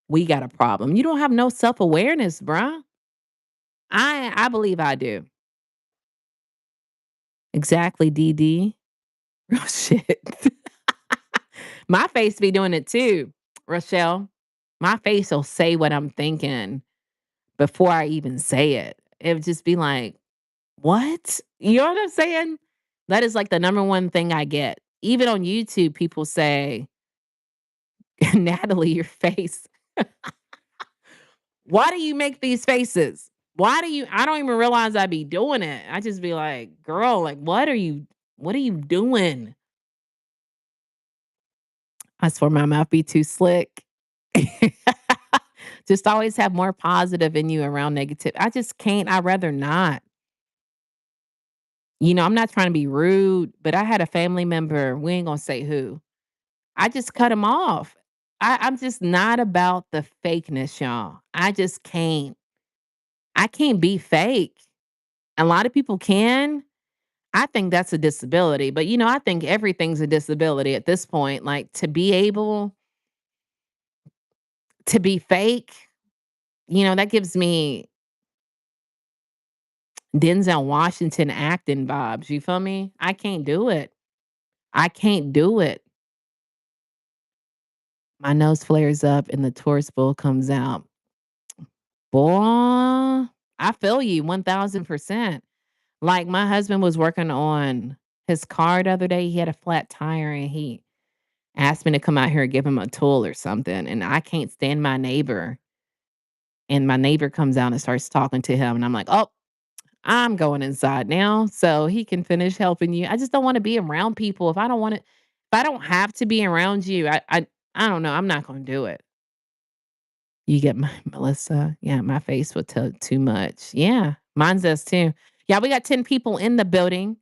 We got a problem. You don't have no self-awareness, bruh." I believe I do. Exactly, DD. Oh shit. My face be doing it too, Rochelle. My face will say what I'm thinking before I even say it. It would just be like, "What?" You know what I'm saying? That is like the number one thing I get. Even on YouTube, people say, "Natalie, your face. Why do you make these faces? Why do you?" I don't even realize I be doing it. I just be like, "Girl, like, what are you doing?" I swear my mouth be too slick. Just always have more positive in you around negative. I just can't. I'd rather not. I'm not trying to be rude, but I had a family member, we ain't gonna say who. I just cut him off. I'm just not about the fakeness, y'all. I just can't. I can't be fake. A lot of people can. I think that's a disability, but I think everything's a disability at this point. Like to be able to be fake, that gives me Denzel Washington acting vibes. You feel me? I can't do it. I can't do it. My nose flares up and the tourist bull comes out. Boy, I feel you 1000%. Like my husband was working on his car the other day. He had a flat tire and he asked me to come out here and give him a tool or something. And I can't stand my neighbor. And my neighbor comes out and starts talking to him. And I'm like, "Oh, I'm going inside now so he can finish helping you." I just don't want to be around people. If I don't have to be around you, I don't know. I'm not going to do it. You get my Melissa? Yeah, my face will tell too much. Yeah, mine does too. Yeah, we got 10 people in the building.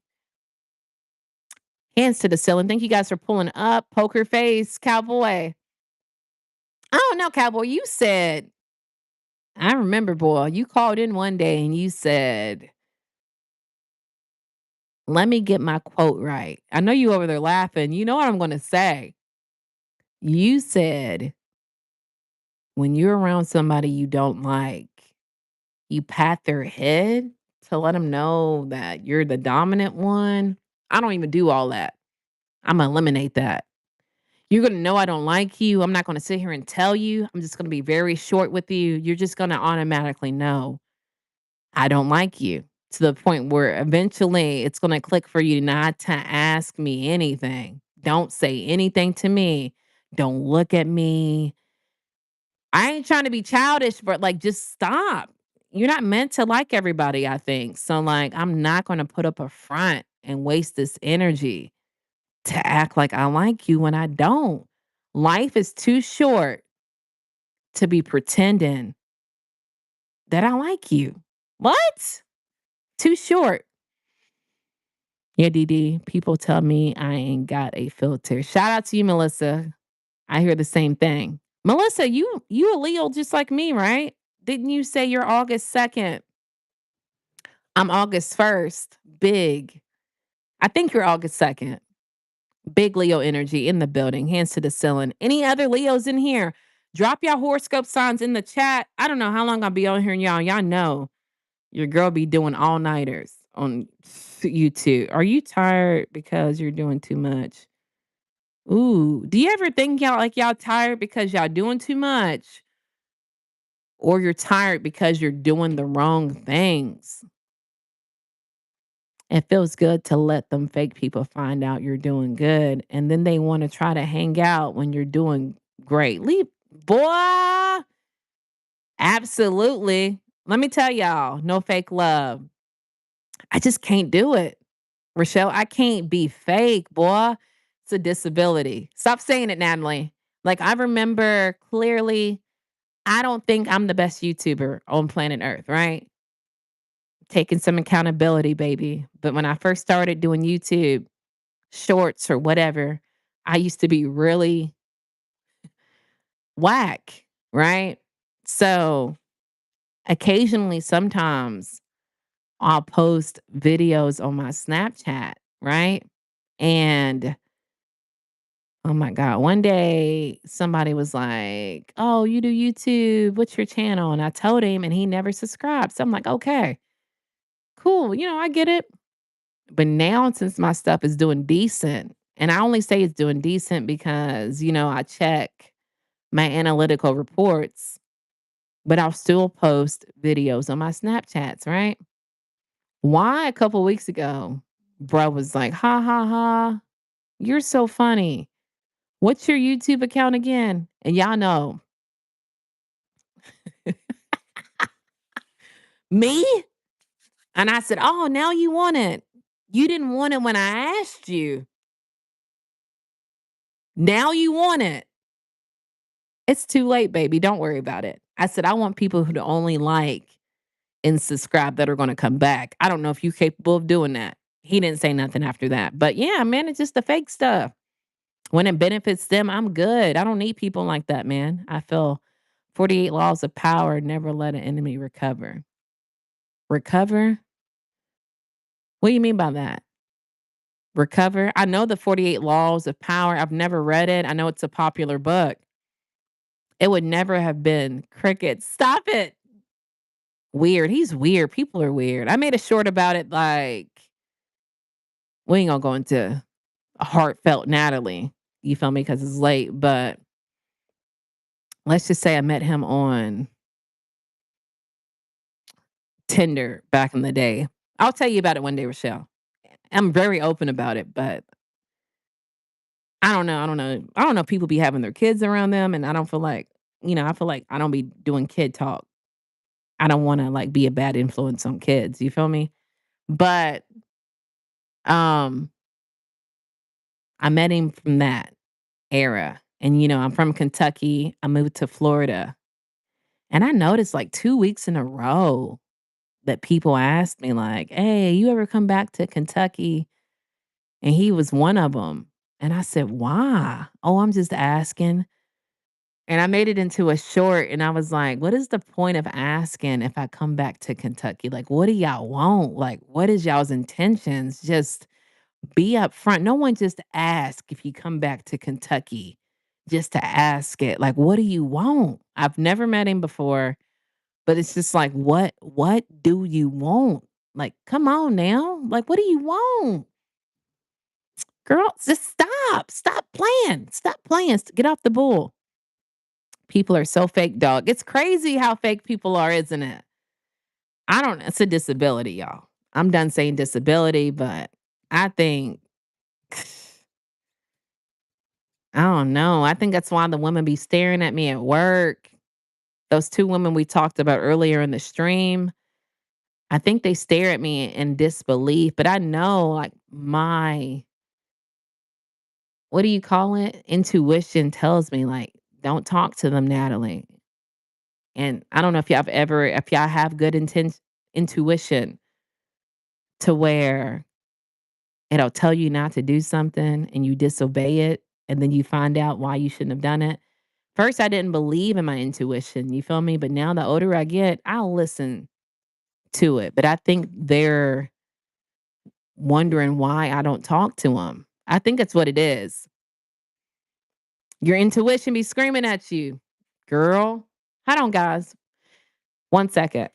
Hands to the ceiling. Thank you guys for pulling up. Poker face, cowboy. I don't know, cowboy. I remember, boy, you called in one day and you said, "Let me get my quote right." I know you over there laughing. You know what I'm going to say. You said, when you're around somebody you don't like, you pat their head to let them know that you're the dominant one. I don't even do all that. I'm gonna eliminate that. You're gonna know I don't like you. I'm not gonna sit here and tell you. I'm just gonna be very short with you. You're just gonna automatically know I don't like you to the point where eventually it's gonna click for you not to ask me anything. Don't say anything to me. Don't look at me. I ain't trying to be childish, but like just stop. You're not meant to like everybody, I think. So like I'm not gonna put up a front and waste this energy to act like I like you when I don't. Life is too short to be pretending that I like you. What? Too short. Yeah, DD. People tell me I ain't got a filter. Shout out to you, Melissa. I hear the same thing. Melissa, you a Leo just like me, right? Didn't you say you're August 2nd? I'm August 1st. Big. I think you're August 2nd. Big Leo energy in the building. Hands to the ceiling. Any other Leos in here? Drop y'all horoscope signs in the chat. I don't know how long I'll be on here, and y'all know your girl be doing all-nighters on YouTube. Are you tired because you're doing too much? Ooh, do you ever think y'all tired because y'all doing too much? Or you're tired because you're doing the wrong things? It feels good to let them fake people find out you're doing good, and then they wanna try to hang out when you're doing great. Leave boy, absolutely. Let me tell y'all, no fake love. I just can't do it. Rochelle, I can't be fake, boy. It's a disability. Stop saying it, Natalie. Like, I remember clearly, I don't think I'm the best YouTuber on planet Earth, right? Taking some accountability, baby. But when I first started doing YouTube shorts or whatever, I used to be really whack, right? So occasionally, sometimes I'll post videos on my Snapchat, right? And oh my God, one day somebody was like, "Oh, you do YouTube. What's your channel?" And I told him, and he never subscribed. So I'm like, okay, cool. I get it. But now, since my stuff is doing decent, and I only say it's doing decent because, I check my analytical reports, but I'll still post videos on my Snapchats, right? Why a couple weeks ago, bro was like, ha ha ha, you're so funny. What's your YouTube account again? And y'all know me. And I said, oh, now you want it. You didn't want it when I asked you. Now you want it. It's too late, baby. Don't worry about it. I said, I want people who only like and subscribe that are going to come back. I don't know if you're capable of doing that. He didn't say nothing after that. But yeah, man, it's just the fake stuff. When it benefits them, I'm good. I don't need people like that, man. I feel 48 laws of power, never let an enemy recover. Recover? What do you mean by that? Recover? I know the 48 laws of power. I've never read it. I know it's a popular book. It would never have been crickets. Stop it. Weird. He's weird. People are weird. I made a short about it. Like, we ain't gonna go into a heartfelt Natalie. You feel me? Because it's late. But let's just say I met him on Tinder back in the day. I'll tell you about it one day, Rochelle. I'm very open about it, but I don't know. I don't know. I don't know. People be having their kids around them, and I don't feel like, I feel like I don't be doing kid talk. I don't want to like be a bad influence on kids. You feel me? But um, I met him from that era, and I'm from Kentucky. I moved to Florida, and I noticed like 2 weeks in a row that people asked me like, "Hey, you ever come back to Kentucky?" And he was one of them. And I said, "Why?" "Oh, I'm just asking." And I made it into a short, and I was like, "What is the point of asking if I come back to Kentucky? Like, what do y'all want? Like, what is y'all's intentions? Just be upfront. No one just ask if you come back to Kentucky just to ask it. Like, what do you want?" I've never met him before, but it's just like, what do you want? Like, come on now. Like, what do you want? Girl, just stop. Stop playing. Stop playing. Get off the bull. People are so fake, dog. It's crazy how fake people are, isn't it? I don't It's a disability, y'all. I'm done saying disability, but I think I don't know. I think that's why the women be staring at me at work. Those two women we talked about earlier in the stream, I think they stare at me in disbelief, but I know like my what do you call it? Intuition tells me like, don't talk to them, Natalie. And I don't know if y'all have good intuition to where it'll tell you not to do something and you disobey it and then you find out why you shouldn't have done it. First, I didn't believe in my intuition, you feel me? But now the older I get, I'll listen to it. But I think they're wondering why I don't talk to them. I think that's what it is. Your intuition be screaming at you. Girl, hold on, guys. 1 second.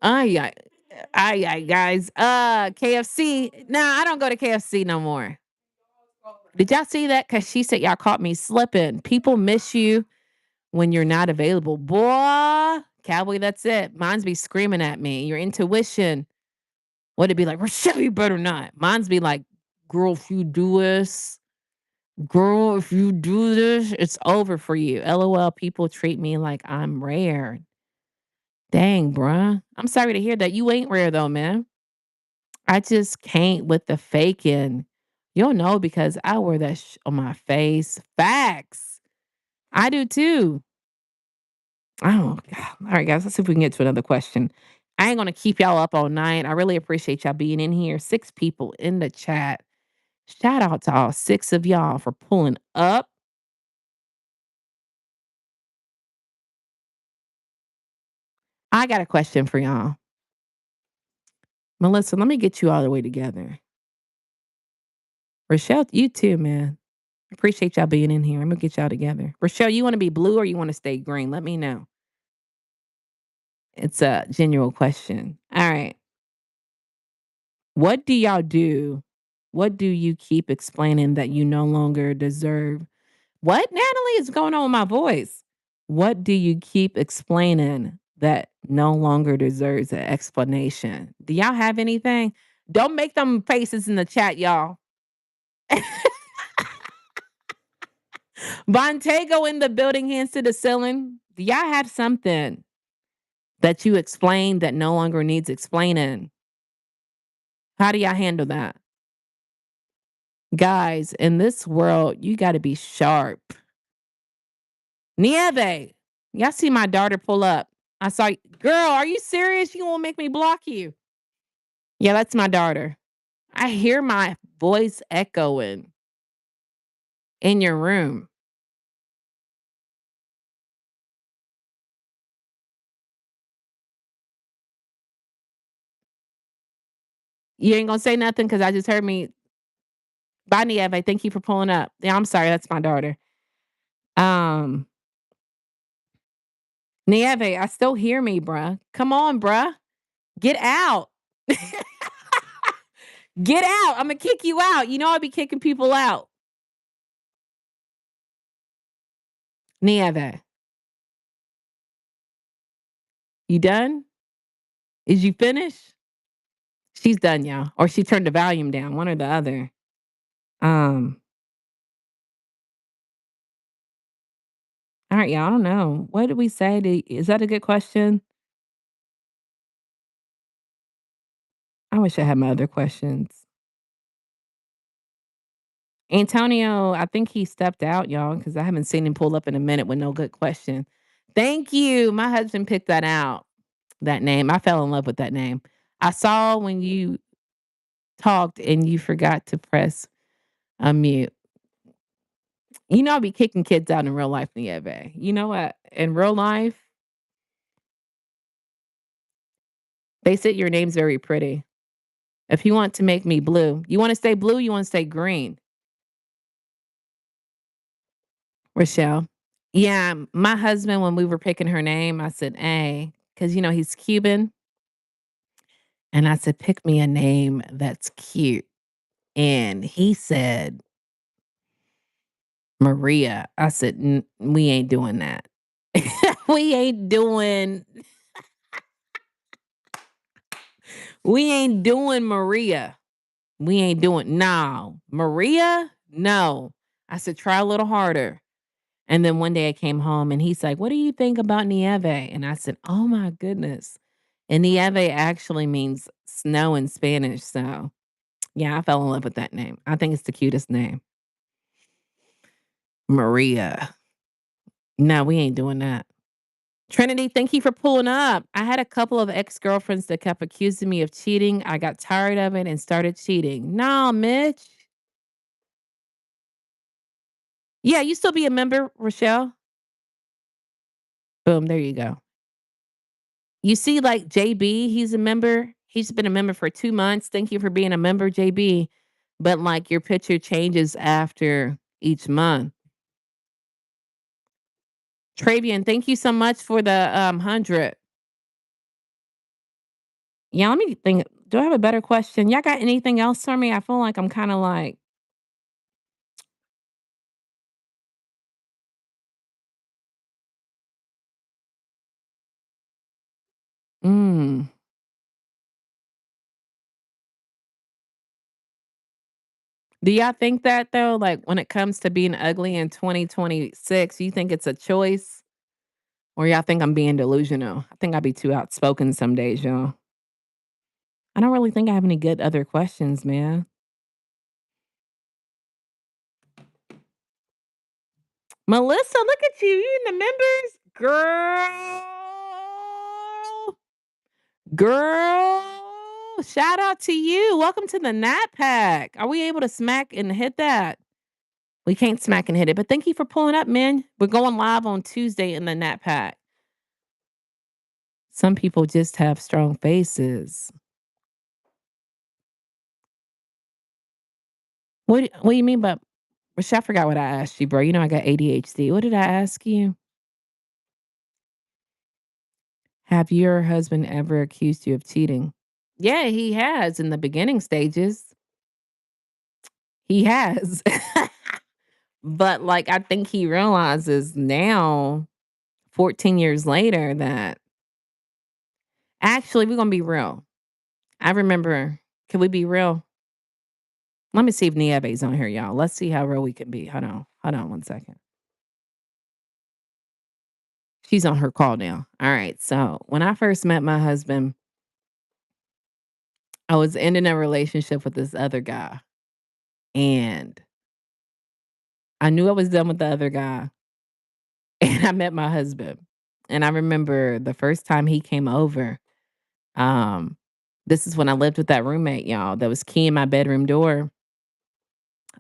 Ay, ay, guys. KFC. Nah, I don't go to KFC no more. Did y'all see that? Cause she said y'all caught me slipping. People miss you when you're not available. Boy, cowboy, that's it. Mine's be screaming at me. Your intuition. Would it be like, Rochelle, you better not. Mine's be like, girl, if you do this, girl, if you do this, it's over for you. LOL, people treat me like I'm rare. Dang, bruh. I'm sorry to hear that. You ain't rare though, man. I just can't with the faking. You'll know because I wear that on my face. Facts. I do too. Oh, God. All right, guys. Let's see if we can get to another question. I ain't gonna keep y'all up all night. I really appreciate y'all being in here. 6 people in the chat. Shout out to all 6 of y'all for pulling up. I got a question for y'all. Melissa, let me get you all the way together. Rochelle, you too, man. Appreciate y'all being in here. I'm gonna get y'all together. Rochelle, you want to be blue or you want to stay green? Let me know. It's a genuine question. All right. What do y'all do? What do you keep explaining that you no longer deserve? What, Natalie, is going on with my voice? What do you keep explaining that no longer deserves an explanation? Do y'all have anything? Don't make them faces in the chat, y'all. Bontego in the building, hands to the ceiling. Do y'all have something that you explain that no longer needs explaining? How do y'all handle that? Guys, in this world, you got to be sharp. Nieve, y'all see my daughter pull up. I saw, girl, are you serious? You won't make me block you. Yeah, that's my daughter. I hear my voice echoing in your room. You ain't gonna say nothing because I just heard me. Bye, Nieve. Thank you for pulling up. Yeah, I'm sorry. That's my daughter. Um, Nieve, I still hear me, bruh. Come on, bruh. Get out. Get out. I'm gonna kick you out. You know I'll be kicking people out. Nieve, you done? Is you finished? She's done, y'all. Or she turned the volume down, one or the other. Um, all right, y'all. I don't know. What did we say? Is that a good question? I wish I had my other questions. Antonio, I think he stepped out, y'all, because I haven't seen him pull up in a minute with no good question. Thank you. My husband picked that out, that name. I fell in love with that name. I saw when you talked and you forgot to press unmute. You know, I'll be kicking kids out in real life, Nieve. You know what? In real life, they said your name's very pretty. If you want to make me blue, you want to stay blue, you want to stay green, Rochelle. Yeah, my husband, when we were picking her name, I said, hey, because, you know, he's Cuban. And I said, pick me a name that's cute. And he said, Maria. I said, we ain't doing that. We ain't doing we ain't doing Maria. We ain't doing no. Maria? No. I said, try a little harder. And then one day I came home and he's like, what do you think about Nieve? And I said, oh my goodness. And Nieve actually means snow in Spanish. So yeah, I fell in love with that name. I think it's the cutest name. Maria. No, we ain't doing that. Trinity, thank you for pulling up. I had a couple of ex girlfriends that kept accusing me of cheating. I got tired of it and started cheating. No, Mitch. Yeah, you still be a member, Rochelle? Boom, there you go. You see, like JB, he's a member. He's been a member for 2 months. Thank you for being a member, JB. But like your picture changes after each month. Travian, thank you so much for the 100. Yeah, let me think. Do I have a better question? Y'all got anything else for me? I feel like I'm kind of like, mm. Do y'all think that though? Like when it comes to being ugly in 2026, you think it's a choice? Or y'all think I'm being delusional? I think I'd be too outspoken some days, y'all. I don't really think I have any good other questions, man. Melissa, look at you. You in the members? Girl. Shout out to you. Welcome to the Nat Pack. Are we able to smack and hit that? We can't smack and hit it, but thank you for pulling up, man. We're going live on Tuesday in the Nat Pack. Some people just have strong faces. What do you mean by Which I forgot what I asked you, bro. You know I got ADHD. What did I ask you? Have your husband ever accused you of cheating? Yeah, he has in the beginning stages. He has. But like I think he realizes now, 14 years later, that actually we're gonna be real. I remember, can we be real? Let me see if Nieve's on here, y'all. Let's see how real we can be. Hold on. Hold on one second. She's on her call now. All right. So when I first met my husband, I was ending a relationship with this other guy. And I knew I was done with the other guy. And I met my husband. And I remember the first time he came over, um, this is when I lived with that roommate, y'all, that was keying my bedroom door.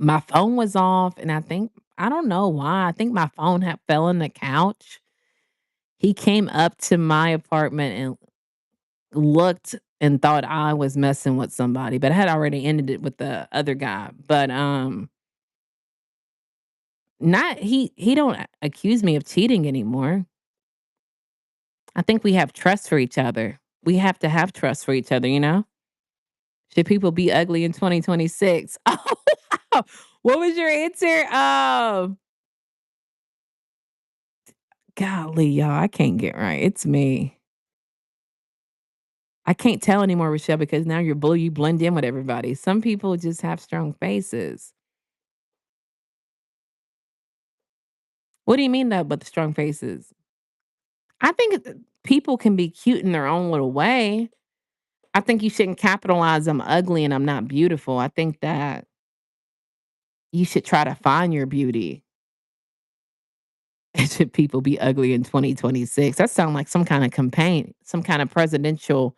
My phone was off, and I don't know why. I think my phone had fell on the couch. He came up to my apartment and looked and thought I was messing with somebody, but I had already ended it with the other guy. But not he don't accuse me of cheating anymore. I think we have trust for each other. We have to have trust for each other, you know? Should people be ugly in 2026? Oh, what was your answer? Golly, y'all, I can't get right. It's me. I can't tell anymore, Rochelle, because now you're blue. You blend in with everybody. Some people just have strong faces. What do you mean though, but the strong faces? I think people can be cute in their own little way. I think you shouldn't capitalize I'm ugly and I'm not beautiful. I think that you should try to find your beauty. And should people be ugly in 2026? That sounds like some kind of campaign, some kind of presidential